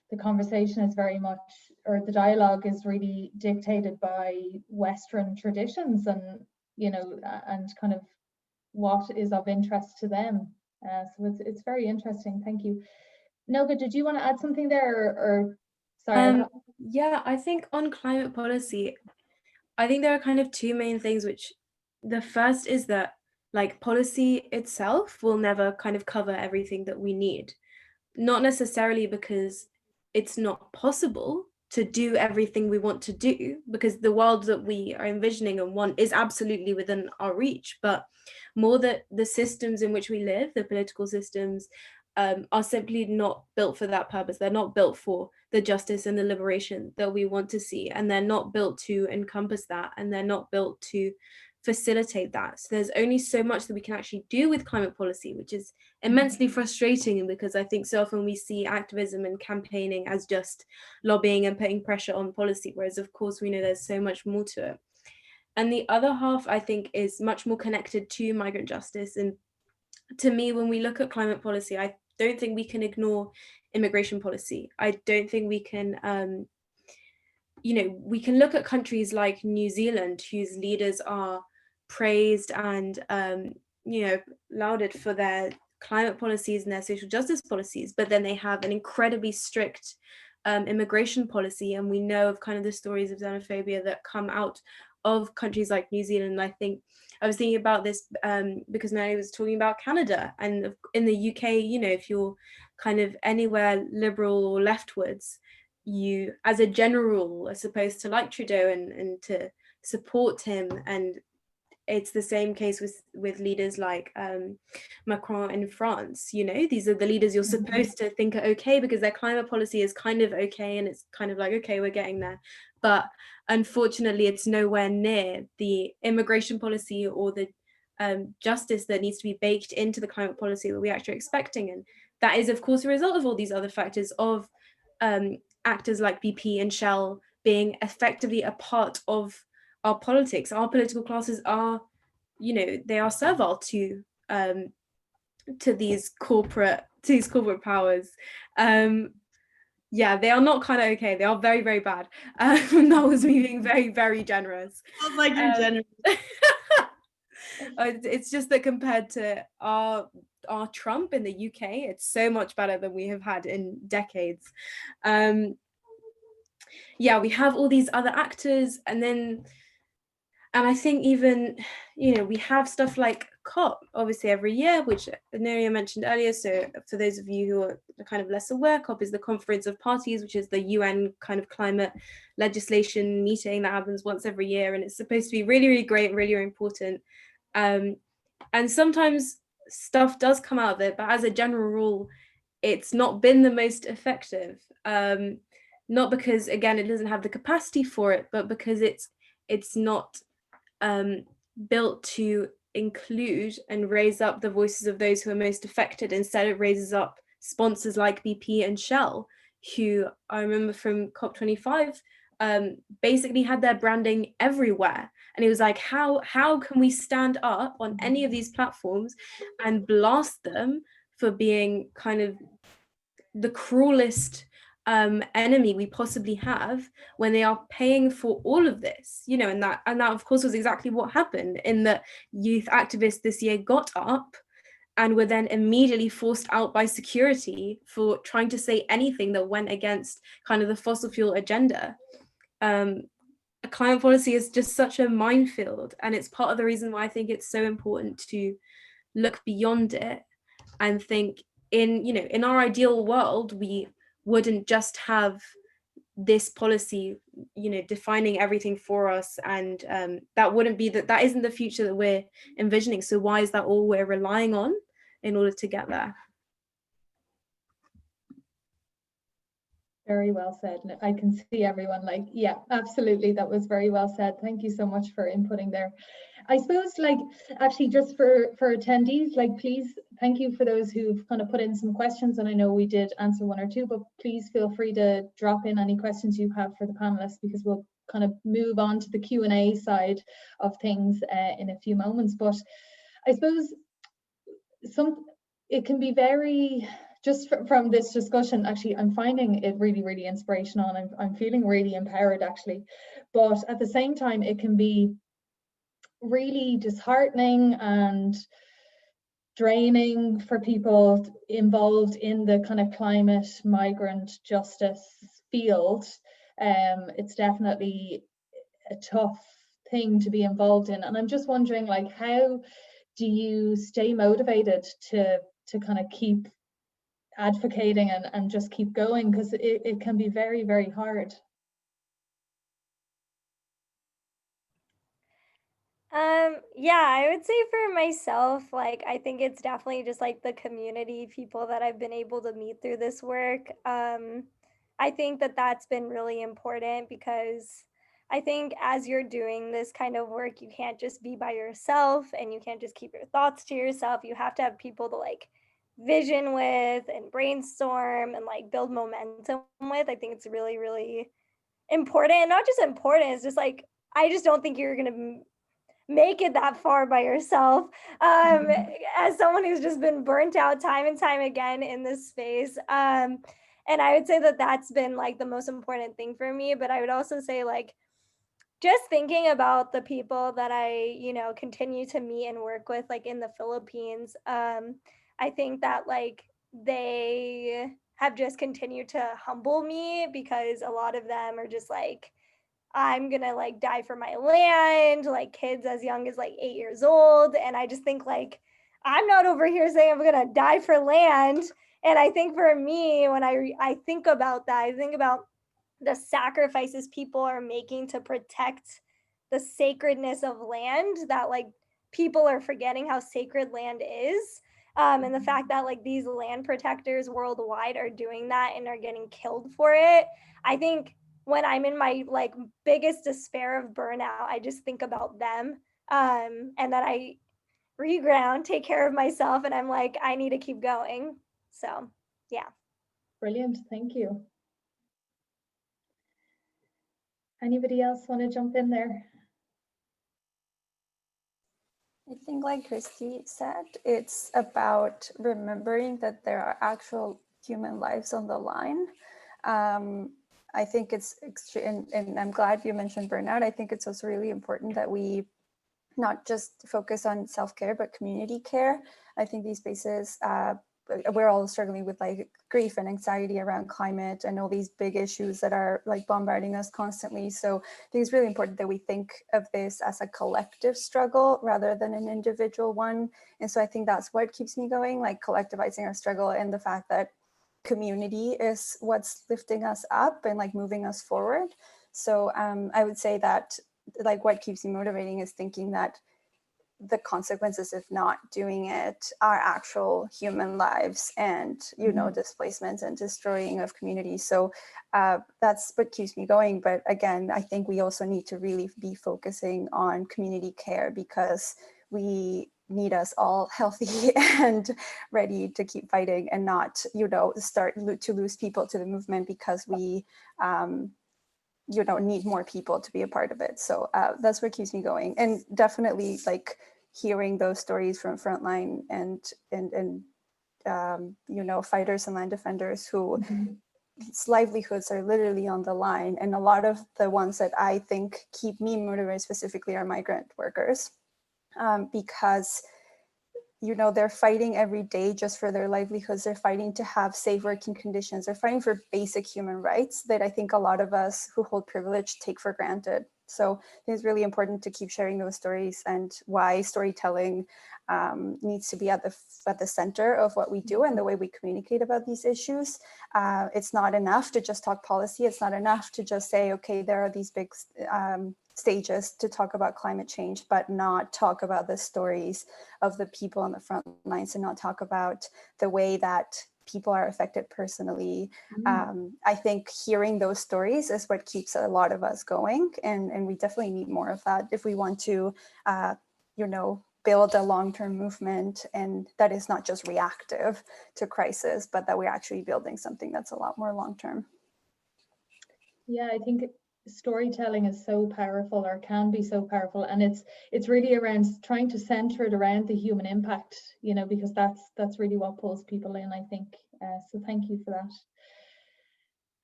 the conversation is very much, or the dialogue is really dictated by Western traditions, and, you know, and kind of what is of interest to them. So it's very interesting. Thank you. Noga, did you want to add something there, or sorry? Yeah, I think on climate policy, I think there are kind of two main things, which the first is that like policy itself will never kind of cover everything that we need. Not necessarily because it's not possible to do everything we want to do, because the world that we are envisioning and want is absolutely within our reach, but more that the systems in which we live, the political systems, are simply not built for that purpose. They're not built for the justice and the liberation that we want to see, and they're not built to encompass that, and they're not built to facilitate that. So there's only so much that we can actually do with climate policy, which is immensely frustrating, because I think so often we see activism and campaigning as just lobbying and putting pressure on policy, whereas of course we know there's so much more to it. And the other half, I think, is much more connected to migrant justice. And to me, when we look at climate policy, I don't think we can ignore immigration policy. I don't think we can, we can look at countries like New Zealand, whose leaders are praised and, lauded for their climate policies and their social justice policies, but then they have an incredibly strict immigration policy. And we know of kind of the stories of xenophobia that come out of countries like New Zealand. I think I was thinking about this because Mary was talking about Canada, and in the UK, if you're kind of anywhere liberal or leftwards, you, as a general rule, are supposed to like Trudeau and to support him. And it's the same case with leaders like Macron in France. These are the leaders you're supposed to think are okay because their climate policy is kind of okay, and it's kind of like, okay, we're getting there. But unfortunately, it's nowhere near the immigration policy or the justice that needs to be baked into the climate policy that we're actually expecting. And that is, of course, a result of all these other factors of actors like BP and Shell being effectively a part of our politics. Our political classes are, they are servile to these corporate powers. They are not kind of okay. They are very, very bad. That was me being very, very generous. Sounds like you're generous. It's just that compared to our Trump in the UK, it's so much better than we have had in decades. We have all these other actors, and I think even, we have stuff like COP, obviously every year, which Nuria mentioned earlier. So for those of you who are kind of less aware, COP is the Conference of Parties, which is the UN kind of climate legislation meeting that happens once every year. And it's supposed to be really, really great and really, really important. And sometimes stuff does come out of it, but as a general rule, it's not been the most effective. Not because, again, it doesn't have the capacity for it, but because it's not built to include and raise up the voices of those who are most affected. Instead, it raises up sponsors like BP and Shell, who I remember from COP25 basically had their branding everywhere. And it was like, how can we stand up on any of these platforms and blast them for being kind of the cruelest enemy we possibly have, when they are paying for all of this, and that of course was exactly what happened, in that youth activists this year got up and were then immediately forced out by security for trying to say anything that went against kind of the fossil fuel agenda. Climate policy is just such a minefield, and it's part of the reason why I think it's so important to look beyond it and think, in our ideal world, we wouldn't just have this policy, defining everything for us, and that isn't the future that we're envisioning. So why is that all we're relying on in order to get there? Very well said. I can see everyone like, yeah, absolutely. That was very well said. Thank you so much for inputting there. I suppose, actually, just for attendees, please, thank you for those who've kind of put in some questions. And I know we did answer one or two, but please feel free to drop in any questions you have for the panelists, because we'll kind of move on to the Q&A side of things in a few moments. But I suppose it can be very, just from this discussion, actually, I'm finding it really, really inspirational, and I'm feeling really empowered, actually. But at the same time, it can be really disheartening and draining for people involved in the kind of climate migrant justice field. It's definitely a tough thing to be involved in. And I'm just wondering, how do you stay motivated to kind of keep advocating and just keep going, because it can be very, very hard. I would say for myself, I think it's definitely just the community people that I've been able to meet through this work. I think that's been really important, because I think as you're doing this kind of work, you can't just be by yourself, and you can't just keep your thoughts to yourself. You have to have people to vision with and brainstorm and build momentum with. I think it's really, really important. And not just important, it's just I just don't think you're going to make it that far by yourself. As someone who's just been burnt out time and time again in this space. And I would say that that's been like the most important thing for me. But I would also say, like, just thinking about the people that I, continue to meet and work with, like in the Philippines, I think that like they have just continued to humble me, because a lot of them are just like, I'm gonna like die for my land, like kids as young as like 8 years old. And I just think like, I'm not over here saying I'm gonna die for land. And I think for me, when I think about that, I think about the sacrifices people are making to protect the sacredness of land, that like people are forgetting how sacred land is. And the fact that like these land protectors worldwide are doing that and are getting killed for it. I think when I'm in my like biggest despair of burnout, I just think about them, and that I reground, take care of myself, and I'm like, I need to keep going. So yeah. Brilliant, thank you. Anybody else want to jump in there? I think, like Christy said, it's about remembering that there are actual human lives on the line. I think it's extreme, and I'm glad you mentioned burnout. I think it's also really important that we not just focus on self-care, but community care. I think these spaces, we're all struggling with like grief and anxiety around climate and all these big issues that are like bombarding us constantly. So I think it's really important that we think of this as a collective struggle rather than an individual one. And so I think that's what keeps me going, like collectivizing our struggle, and the fact that community is what's lifting us up and like moving us forward. So I would say that like what keeps me motivating is thinking that the consequences of not doing it are actual human lives and, displacement and destroying of communities. So that's what keeps me going. But again, I think we also need to really be focusing on community care, because we need us all healthy and ready to keep fighting, and not, start to lose people to the movement because we need more people to be a part of it. So that's what keeps me going. And definitely like hearing those stories from frontline and fighters and land defenders who livelihoods are literally on the line. And a lot of the ones that I think keep me motivated specifically are migrant workers, because they're fighting every day just for their livelihoods. They're fighting to have safe working conditions. They're fighting for basic human rights that I think a lot of us who hold privilege take for granted. So it's really important to keep sharing those stories, and why storytelling needs to be at the center of what we do and the way we communicate about these issues. It's not enough to just talk policy. It's not enough to just say, okay, there are these big stages to talk about climate change, but not talk about the stories of the people on the front lines, and not talk about the way that people are affected personally. I think hearing those stories is what keeps a lot of us going, and we definitely need more of that if we want to build a long-term movement, and that is not just reactive to crisis, but that we're actually building something that's a lot more long-term. Yeah, I think storytelling is so powerful, or can be so powerful, and it's really around trying to center it around the human impact, because that's really what pulls people in, I think. So thank you for that.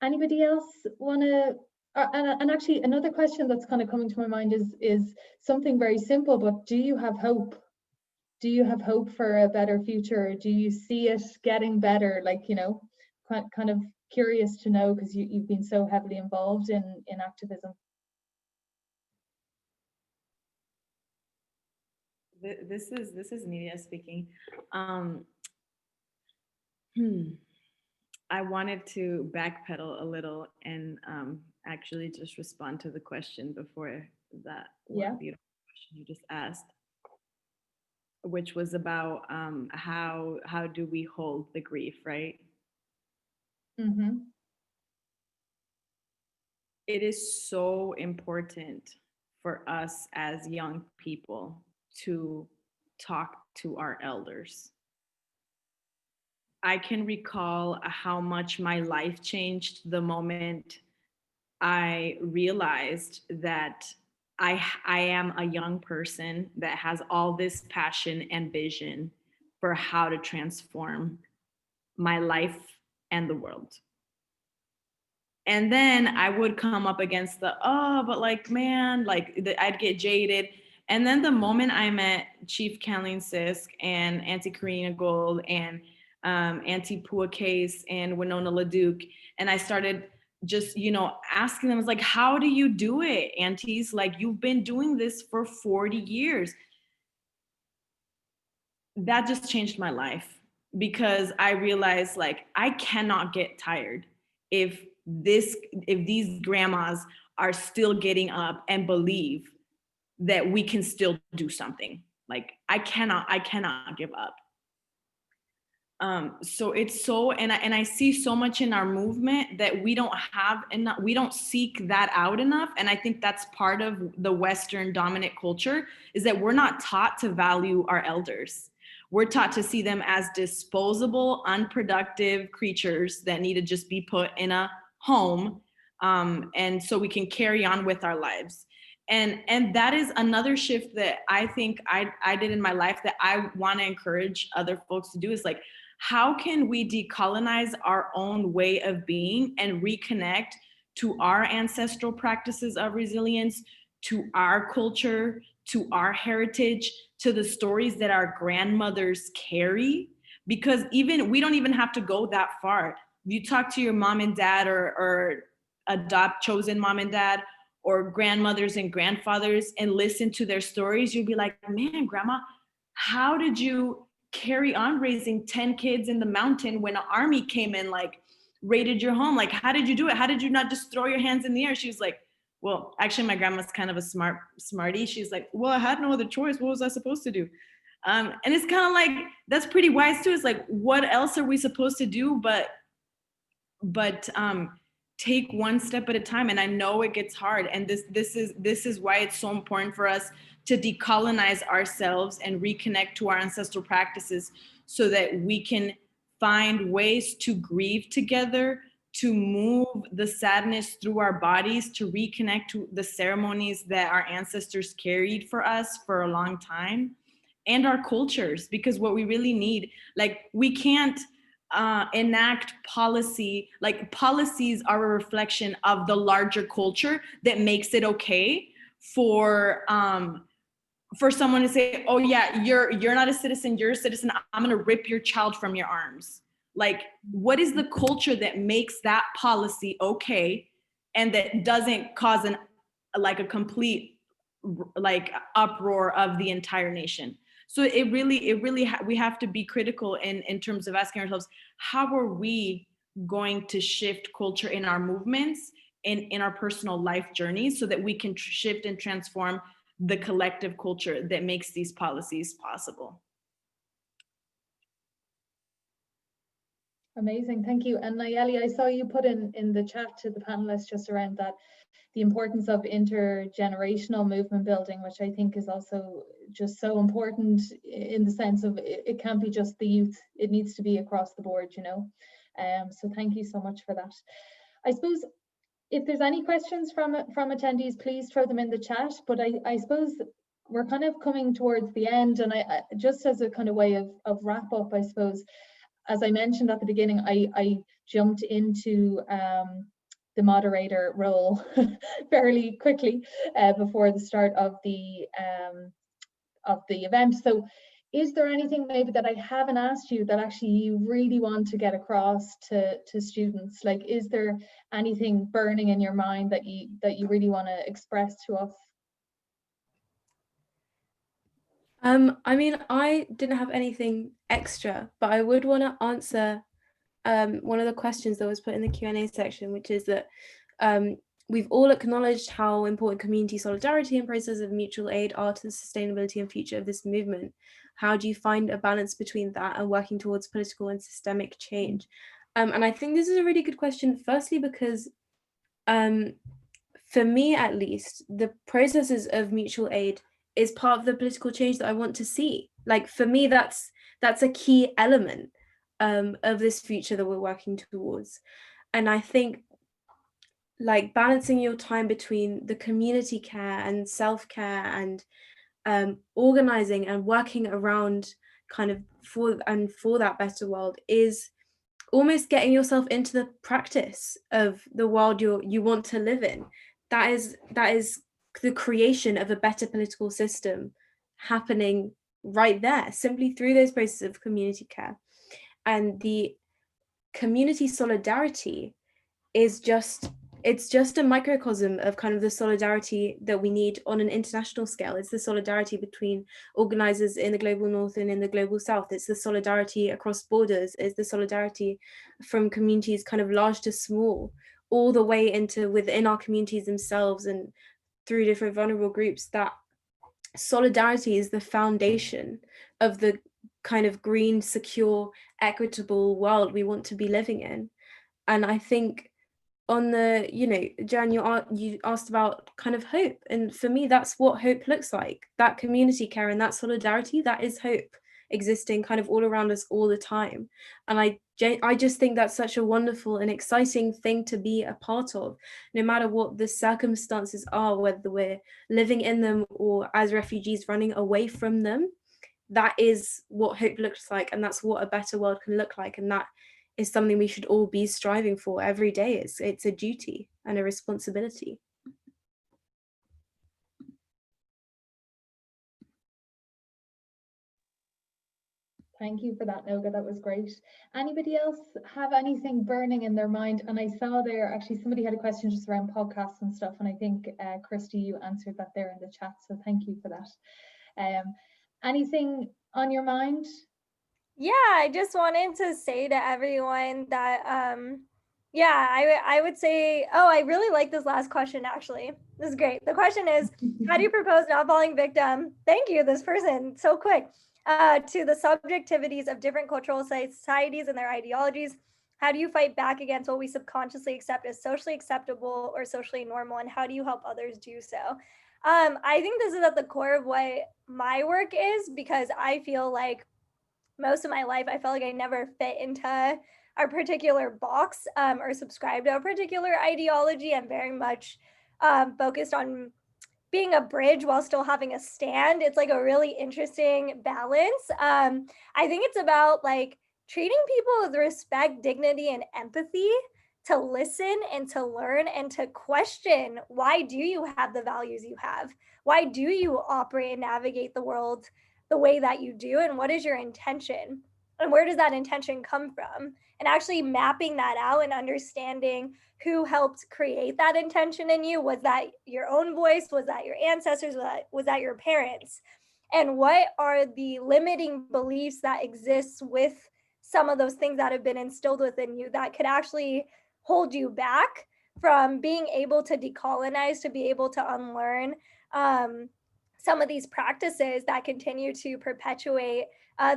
Anybody else want to? And actually, another question that's kind of coming to my mind is something very simple, but do you have hope? Do you have hope for a better future? Do you see it getting better? Like, kind of curious to know, because you've been so heavily involved in activism. This is Nidia speaking. I wanted to backpedal a little and actually just respond to the question before that. Yeah. Beautiful question you just asked, which was about how do we hold the grief, right? Mm-hmm. It is so important for us as young people to talk to our elders. I can recall how much my life changed the moment I realized that I am a young person that has all this passion and vision for how to transform my life and the world. And then I would come up against the, oh, but like, man, like I'd get jaded. And then the moment I met Chief Kathleen Sisk and Auntie Karina Gold and Auntie Pua Case and Winona LaDuke, and I started just, asking them, I was like, how do you do it, aunties? Like, you've been doing this for 40 years. That just changed my life, because I realized, like, I cannot get tired if these grandmas are still getting up and believe that we can still do something. Like, I cannot give up. So it's so, and I see so much in our movement that we don't have enough, we don't seek that out enough. And I think that's part of the Western dominant culture, is that we're not taught to value our elders. We're taught to see them as disposable, unproductive creatures that need to just be put in a home, and so we can carry on with our lives. And that is another shift that I think I did in my life that I want to encourage other folks to do, is like, how can we decolonize our own way of being and reconnect to our ancestral practices of resilience, to our culture, to our heritage, to the stories that our grandmothers carry? Because we don't even have to go that far. You talk to your mom and dad, or adopt chosen mom and dad, or grandmothers and grandfathers, and listen to their stories, you'll be like, man, grandma, how did you carry on raising 10 kids in the mountain when an army came in, like, raided your home? Like, how did you do it? How did you not just throw your hands in the air? She was like, well, actually, my grandma's kind of a smarty. She's like, well, I had no other choice. What was I supposed to do? And it's kind of like, that's pretty wise too. It's like, what else are we supposed to do but take one step at a time? And I know it gets hard, and this is why it's so important for us to decolonize ourselves and reconnect to our ancestral practices, so that we can find ways to grieve together, to move the sadness through our bodies, to reconnect to the ceremonies that our ancestors carried for us for a long time, and our cultures. Because what we really need, like, we can't enact policy, like, policies are a reflection of the larger culture that makes it okay for someone to say, oh yeah, you're not a citizen, you're a citizen, I'm gonna rip your child from your arms. Like, what is the culture that makes that policy okay, and that doesn't cause a complete uproar of the entire nation? So we have to be critical in terms of asking ourselves, how are we going to shift culture in our movements, in our personal life journeys, so that we can shift and transform the collective culture that makes these policies possible? Amazing, thank you. And Nayeli, I saw you put in the chat to the panelists just around that, the importance of intergenerational movement building, which I think is also just so important, in the sense of it can't be just the youth, it needs to be across the board, so thank you so much for that. I suppose if there's any questions from attendees, please throw them in the chat, but I suppose we're kind of coming towards the end, and I just as a kind of way of wrap up, I suppose, as I mentioned at the beginning, I jumped into the moderator role fairly quickly before the start of the event. So is there anything maybe that I haven't asked you that actually you really want to get across to students? Like, is there anything burning in your mind that you really want to express to us? I mean, I didn't have anything extra, but I would want to answer one of the questions that was put in the Q&A section, which is that we've all acknowledged how important community solidarity and processes of mutual aid are to the sustainability and future of this movement. How do you find a balance between that and working towards political and systemic change? And I think this is a really good question, firstly, because for me, at least, the processes of mutual aid is part of the political change that I want to see. Like, for me, that's a key element of this future that we're working towards. And I think, like balancing your time between the community care and self-care and organizing and working around kind of for that better world is almost getting yourself into the practice of the world you want to live in. That is the creation of a better political system happening right there, simply through those processes of community care. And the community solidarity is just a microcosm of kind of the solidarity that we need on an international scale. It's the solidarity between organizers in the global north and in the global south. It's the solidarity across borders. It's the solidarity from communities kind of large to small, all the way into within our communities themselves and through different vulnerable groups. That solidarity is the foundation of the kind of green, secure, equitable world we want to be living in. And I think on the, Jan, you asked about kind of hope, and for me that's what hope looks like. That community care and that solidarity, that is hope existing kind of all around us all the time. And I just think that's such a wonderful and exciting thing to be a part of, no matter what the circumstances are, whether we're living in them or as refugees running away from them. That is what hope looks like, and that's what a better world can look like, and that is something we should all be striving for every day. It's a duty and a responsibility. Thank you for that, Noga. That was great. Anybody else have anything burning in their mind? And I saw there, actually, somebody had a question just around podcasts and stuff. And I think, Christy, you answered that there in the chat. So thank you for that. Anything on your mind? Yeah, I just wanted to say to everyone that, I would say, I really like this last question, actually. This is great. The question is, how do you propose not falling victim? Thank you, this person, so quick. To the subjectivities of different cultural societies and their ideologies. How do you fight back against what we subconsciously accept as socially acceptable or socially normal? And how do you help others do so? I think this is at the core of what my work is, because I feel like most of my life, I felt like I never fit into a particular box or subscribe to a particular ideology. I'm very much focused on being a bridge while still having a stand. It's like a really interesting balance. I think it's about like treating people with respect, dignity, and empathy, to listen and to learn and to question, why do you have the values you have? Why do you operate and navigate the world the way that you do? And what is your intention? And where does that intention come from? And actually mapping that out and understanding who helped create that intention in you. Was that your own voice? Was that your ancestors? Was that your parents? And what are the limiting beliefs that exist with some of those things that have been instilled within you that could actually hold you back from being able to decolonize, to be able to unlearn some of these practices that continue to perpetuate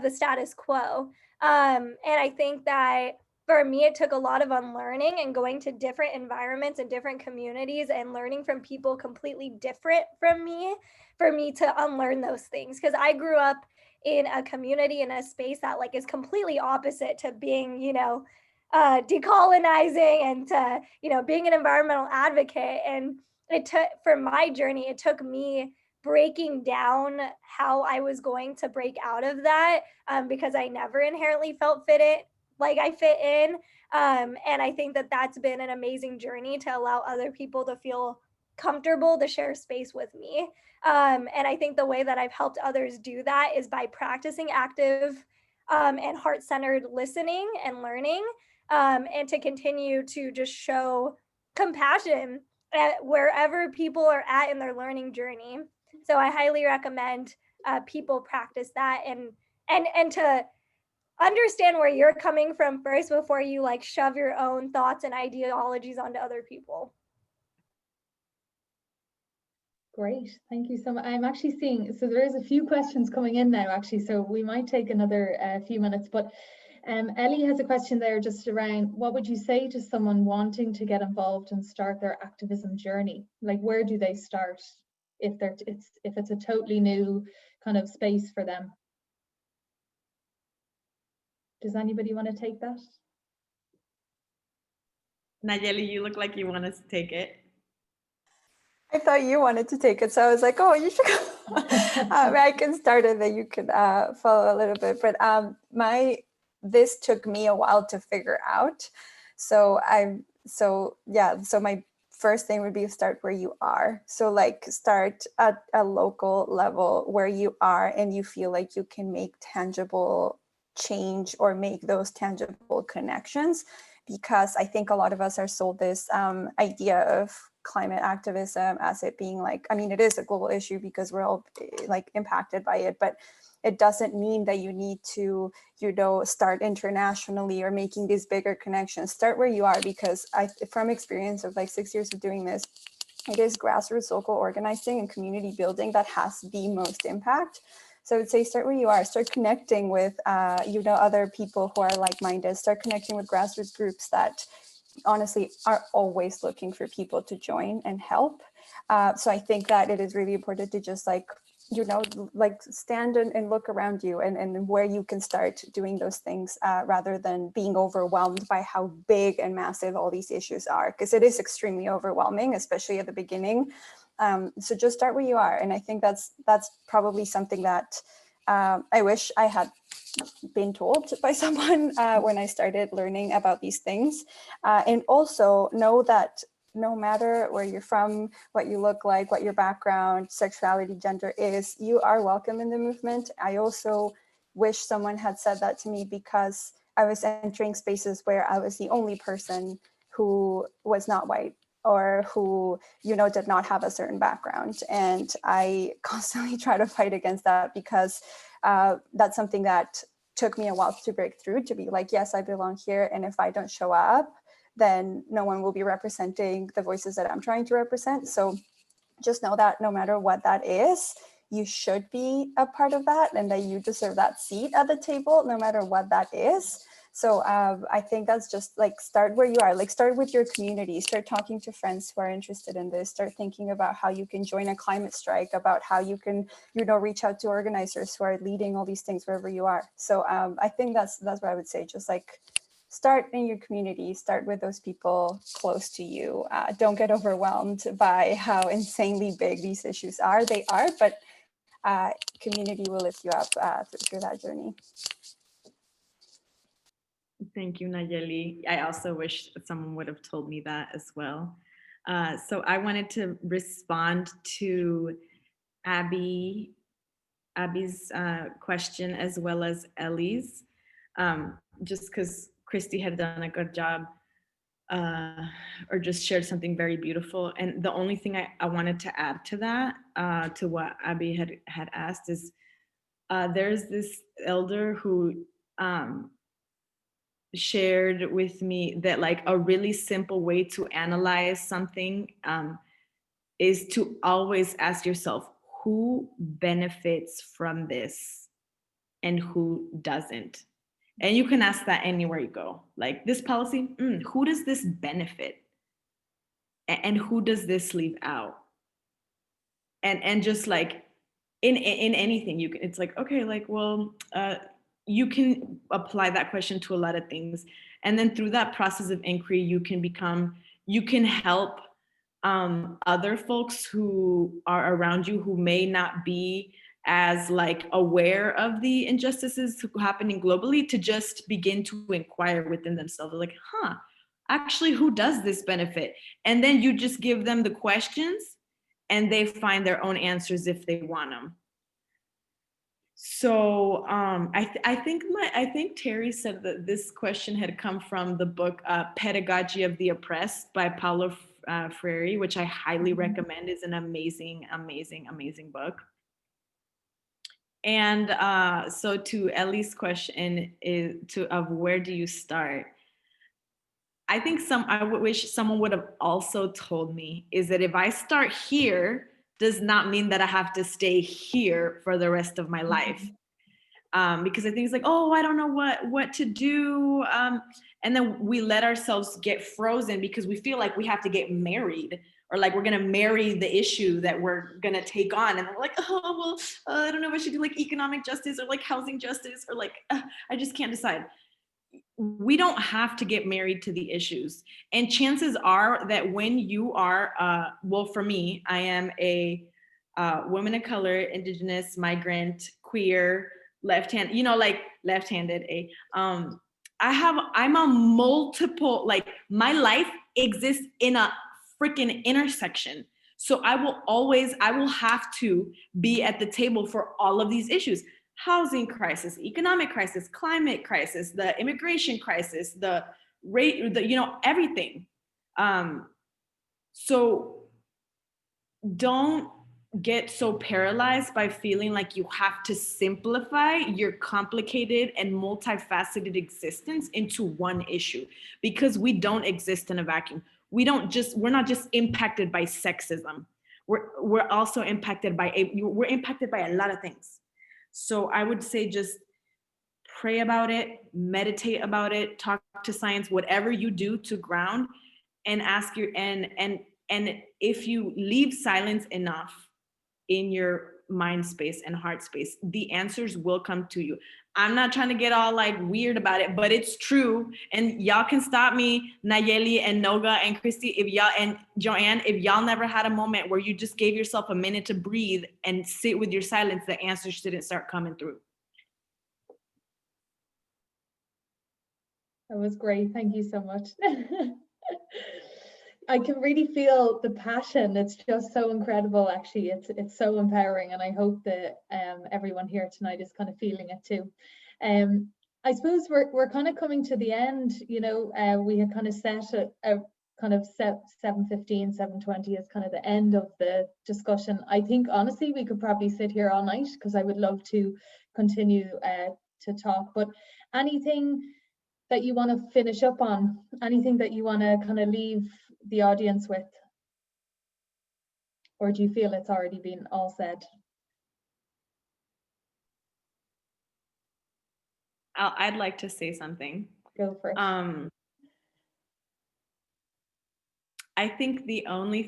the status quo. And I think that for me, it took a lot of unlearning and going to different environments and different communities and learning from people completely different from me, for me to unlearn those things. Because I grew up in a community, in a space that like is completely opposite to being, decolonizing and to, being an environmental advocate. And it took, for my journey, it took me breaking down how I was going to break out of that, because I never inherently felt fit in. And I think that that's been an amazing journey to allow other people to feel comfortable to share space with me. And I think the way that I've helped others do that is by practicing active and heart-centered listening and learning, and to continue to just show compassion at wherever people are at in their learning journey. So I highly recommend people practice that and to understand where you're coming from first before you like shove your own thoughts and ideologies onto other people. Great, thank you so much. I'm actually seeing, so there is a few questions coming in now actually, so we might take another few minutes, but Ellie has a question there just around, what would you say to someone wanting to get involved and start their activism journey? Like, where do they start if it's a totally new kind of space for them? Does anybody want to take that? Nayeli, you look like you want us to take it. I thought you wanted to take it, so I was like, oh, you should go. I can start it, then you could follow a little bit. But this took me a while to figure out. So my first thing would be start where you are. So like start at a local level where you are and you feel like you can make tangible change or make those tangible connections. Because I think a lot of us are sold this idea of climate activism as it being like, I mean, it is a global issue because we're all like impacted by it, but it doesn't mean that you need to, start internationally or making these bigger connections. Start where you are, because from experience of like 6 years of doing this, it is grassroots local organizing and community building that has the most impact. So I would say start where you are, start connecting with, other people who are like-minded, start connecting with grassroots groups that honestly are always looking for people to join and help. So I think that it is really important to just stand and look around you and where you can start doing those things rather than being overwhelmed by how big and massive all these issues are, because it is extremely overwhelming, especially at the beginning. So just start where you are. And I think that's probably something that I wish I had been told by someone when I started learning about these things. And also know that no matter where you're from, what you look like, what your background, sexuality, gender is, you are welcome in the movement. I also wish someone had said that to me, because I was entering spaces where I was the only person who was not white or who, did not have a certain background. And I constantly try to fight against that, because that's something that took me a while to break through, to be like, yes, I belong here. And if I don't show up, then no one will be representing the voices that I'm trying to represent. So just know that no matter what that is, you should be a part of that, and that you deserve that seat at the table, no matter what that is. So I think that's just like, start where you are, like start with your community, start talking to friends who are interested in this, start thinking about how you can join a climate strike, about how you can, reach out to organizers who are leading all these things wherever you are. So I think that's what I would say, just like start in your community, start with those people close to you. Don't get overwhelmed by how insanely big these issues are. They are, but community will lift you up through that journey. Thank you, Nayeli. I also wish someone would have told me that as well. So I wanted to respond to Abby's question as well as Ellie's, just because Christy had done a good job or just shared something very beautiful. And the only thing I wanted to add to that, to what Abby had asked, is there's this elder who shared with me that like a really simple way to analyze something is to always ask yourself, who benefits from this and who doesn't? And you can ask that anywhere you go. Like, this policy, who does this benefit? And who does this leave out? And just like in anything, you can, it's like, okay, like, well, you can apply that question to a lot of things. And then through that process of inquiry, you can help other folks who are around you who may not be as like aware of the injustices happening globally, to just begin to inquire within themselves, like, actually, who does this benefit? And then you just give them the questions and they find their own answers if they want them. So I think Terry said that this question had come from the book Pedagogy of the Oppressed by Paulo Freire, which I highly recommend. Is an amazing, amazing, amazing book. And so to Ellie's question of where do you start? I think I wish someone would have also told me is that if I start here, does not mean that I have to stay here for the rest of my life. Because I think it's like, oh, I don't know what to do. And then we let ourselves get frozen because we feel like we have to get married, or like we're going to marry the issue that we're going to take on. And we're like, oh, well, I don't know if I should do like economic justice or like housing justice, or like, I just can't decide. we don't have to get married to the issues. And chances are that when you are, well, for me, I am a woman of color, indigenous, migrant, queer, left-handed, like left-handed, I'm a multiple, like my life exists in a freaking intersection. So I will have to be at the table for all of these issues. Housing crisis, economic crisis, climate crisis, the immigration crisis, the rate, everything. So don't get so paralyzed by feeling like you have to simplify your complicated and multifaceted existence into one issue, because we don't exist in a vacuum. We're not just impacted by sexism. We're also impacted by a lot of things. So I would say just pray about it, meditate about it, talk to science, whatever you do to ground, and ask your and if you leave silence enough in your mind space and heart space, the answers will come to you. I'm not trying to get all like weird about it, but it's true. And y'all can stop me, Nayeli and Noga and Christy, if y'all, and Joanne, if y'all never had a moment where you just gave yourself a minute to breathe and sit with your silence, the answers didn't start coming through. That was great. Thank you so much. I can really feel the passion. It's just so incredible, actually. It's so empowering, and I hope that everyone here tonight is kind of feeling it too. I suppose we're kind of coming to the end. We had kind of set a kind of 7:15, 7:20 as kind of the end of the discussion. I think honestly we could probably sit here all night, because I would love to continue to talk. But anything that you want to finish up on, anything that you want to kind of leave the audience with, or do you feel it's already been all said? I'd like to say something. Go for it. I think the only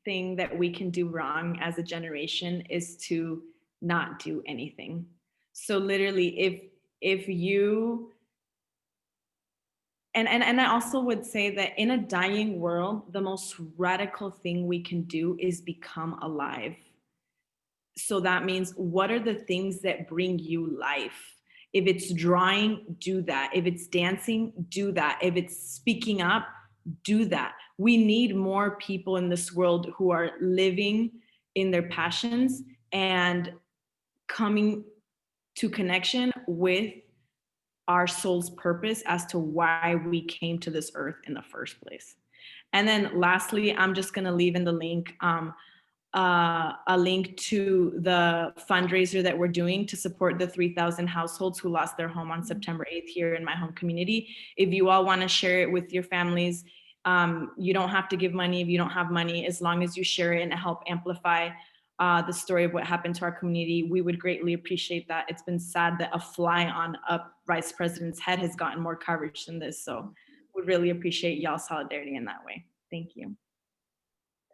thing that we can do wrong as a generation is to not do anything. So literally, if you, and I also would say that in a dying world, the most radical thing we can do is become alive. So that means, what are the things that bring you life? If it's drawing, do that. If it's dancing, do that. If it's speaking up, do that. We need more people in this world who are living in their passions and coming to connection with our soul's purpose as to why we came to this earth in the first place. And then lastly, I'm just going to leave in the link a link to the fundraiser that we're doing to support the 3,000 households who lost their home on September 8th here in my home community. If you all want to share it with your families, you don't have to give money if you don't have money, as long as you share it and help amplify the story of what happened to our community. We would greatly appreciate that. It's been sad that a fly on a vice president's head has gotten more coverage than this. So we'd really appreciate y'all's solidarity in that way. Thank you.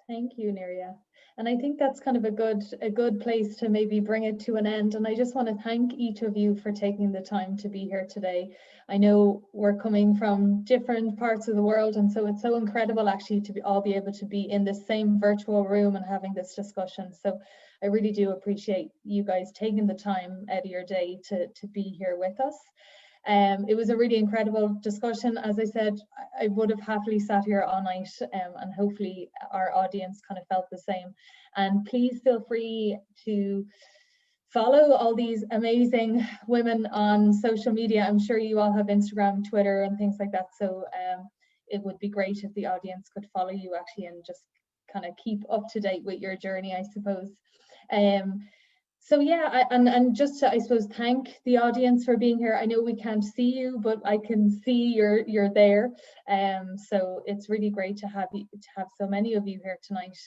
Thank you, Neria. And I think that's kind of a good place to maybe bring it to an end. And I just want to thank each of you for taking the time to be here today. I know we're coming from different parts of the world, and so it's so incredible actually to all be able to be in the same virtual room and having this discussion. So I really do appreciate you guys taking the time out of your day to be here with us. It was a really incredible discussion. As I said, I would have happily sat here all night, and hopefully our audience kind of felt the same. And please feel free to follow all these amazing women on social media. I'm sure you all have Instagram, Twitter, and things like that. So it would be great if the audience could follow you actually and just kind of keep up to date with your journey, I suppose. So yeah, and just to, I suppose, thank the audience for being here. I know we can't see you, but I can see you're there. So it's really great to have so many of you here tonight,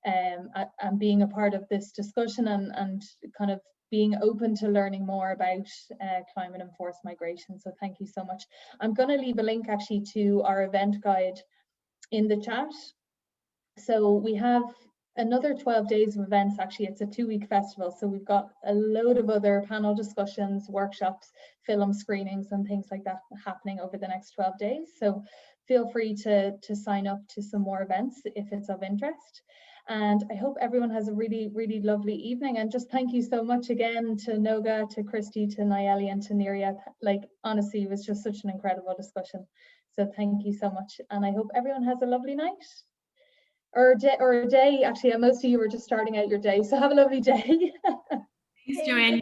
and being a part of this discussion and kind of being open to learning more about climate and forced migration. So thank you so much. I'm going to leave a link actually to our event guide in the chat. So we have another 12 days of events. Actually, it's a 2-week festival, so we've got a load of other panel discussions, workshops, film screenings and things like that happening over the next 12 days. So feel free to sign up to some more events if it's of interest. And I hope everyone has a really, really lovely evening. And just thank you so much again to Noga, to Christy, to Nayeli, and to Neria. Like, honestly, it was just such an incredible discussion. So thank you so much. And I hope everyone has a lovely night. Or a day. Actually, most of you were just starting out your day. So have a lovely day. Thanks, Joanne.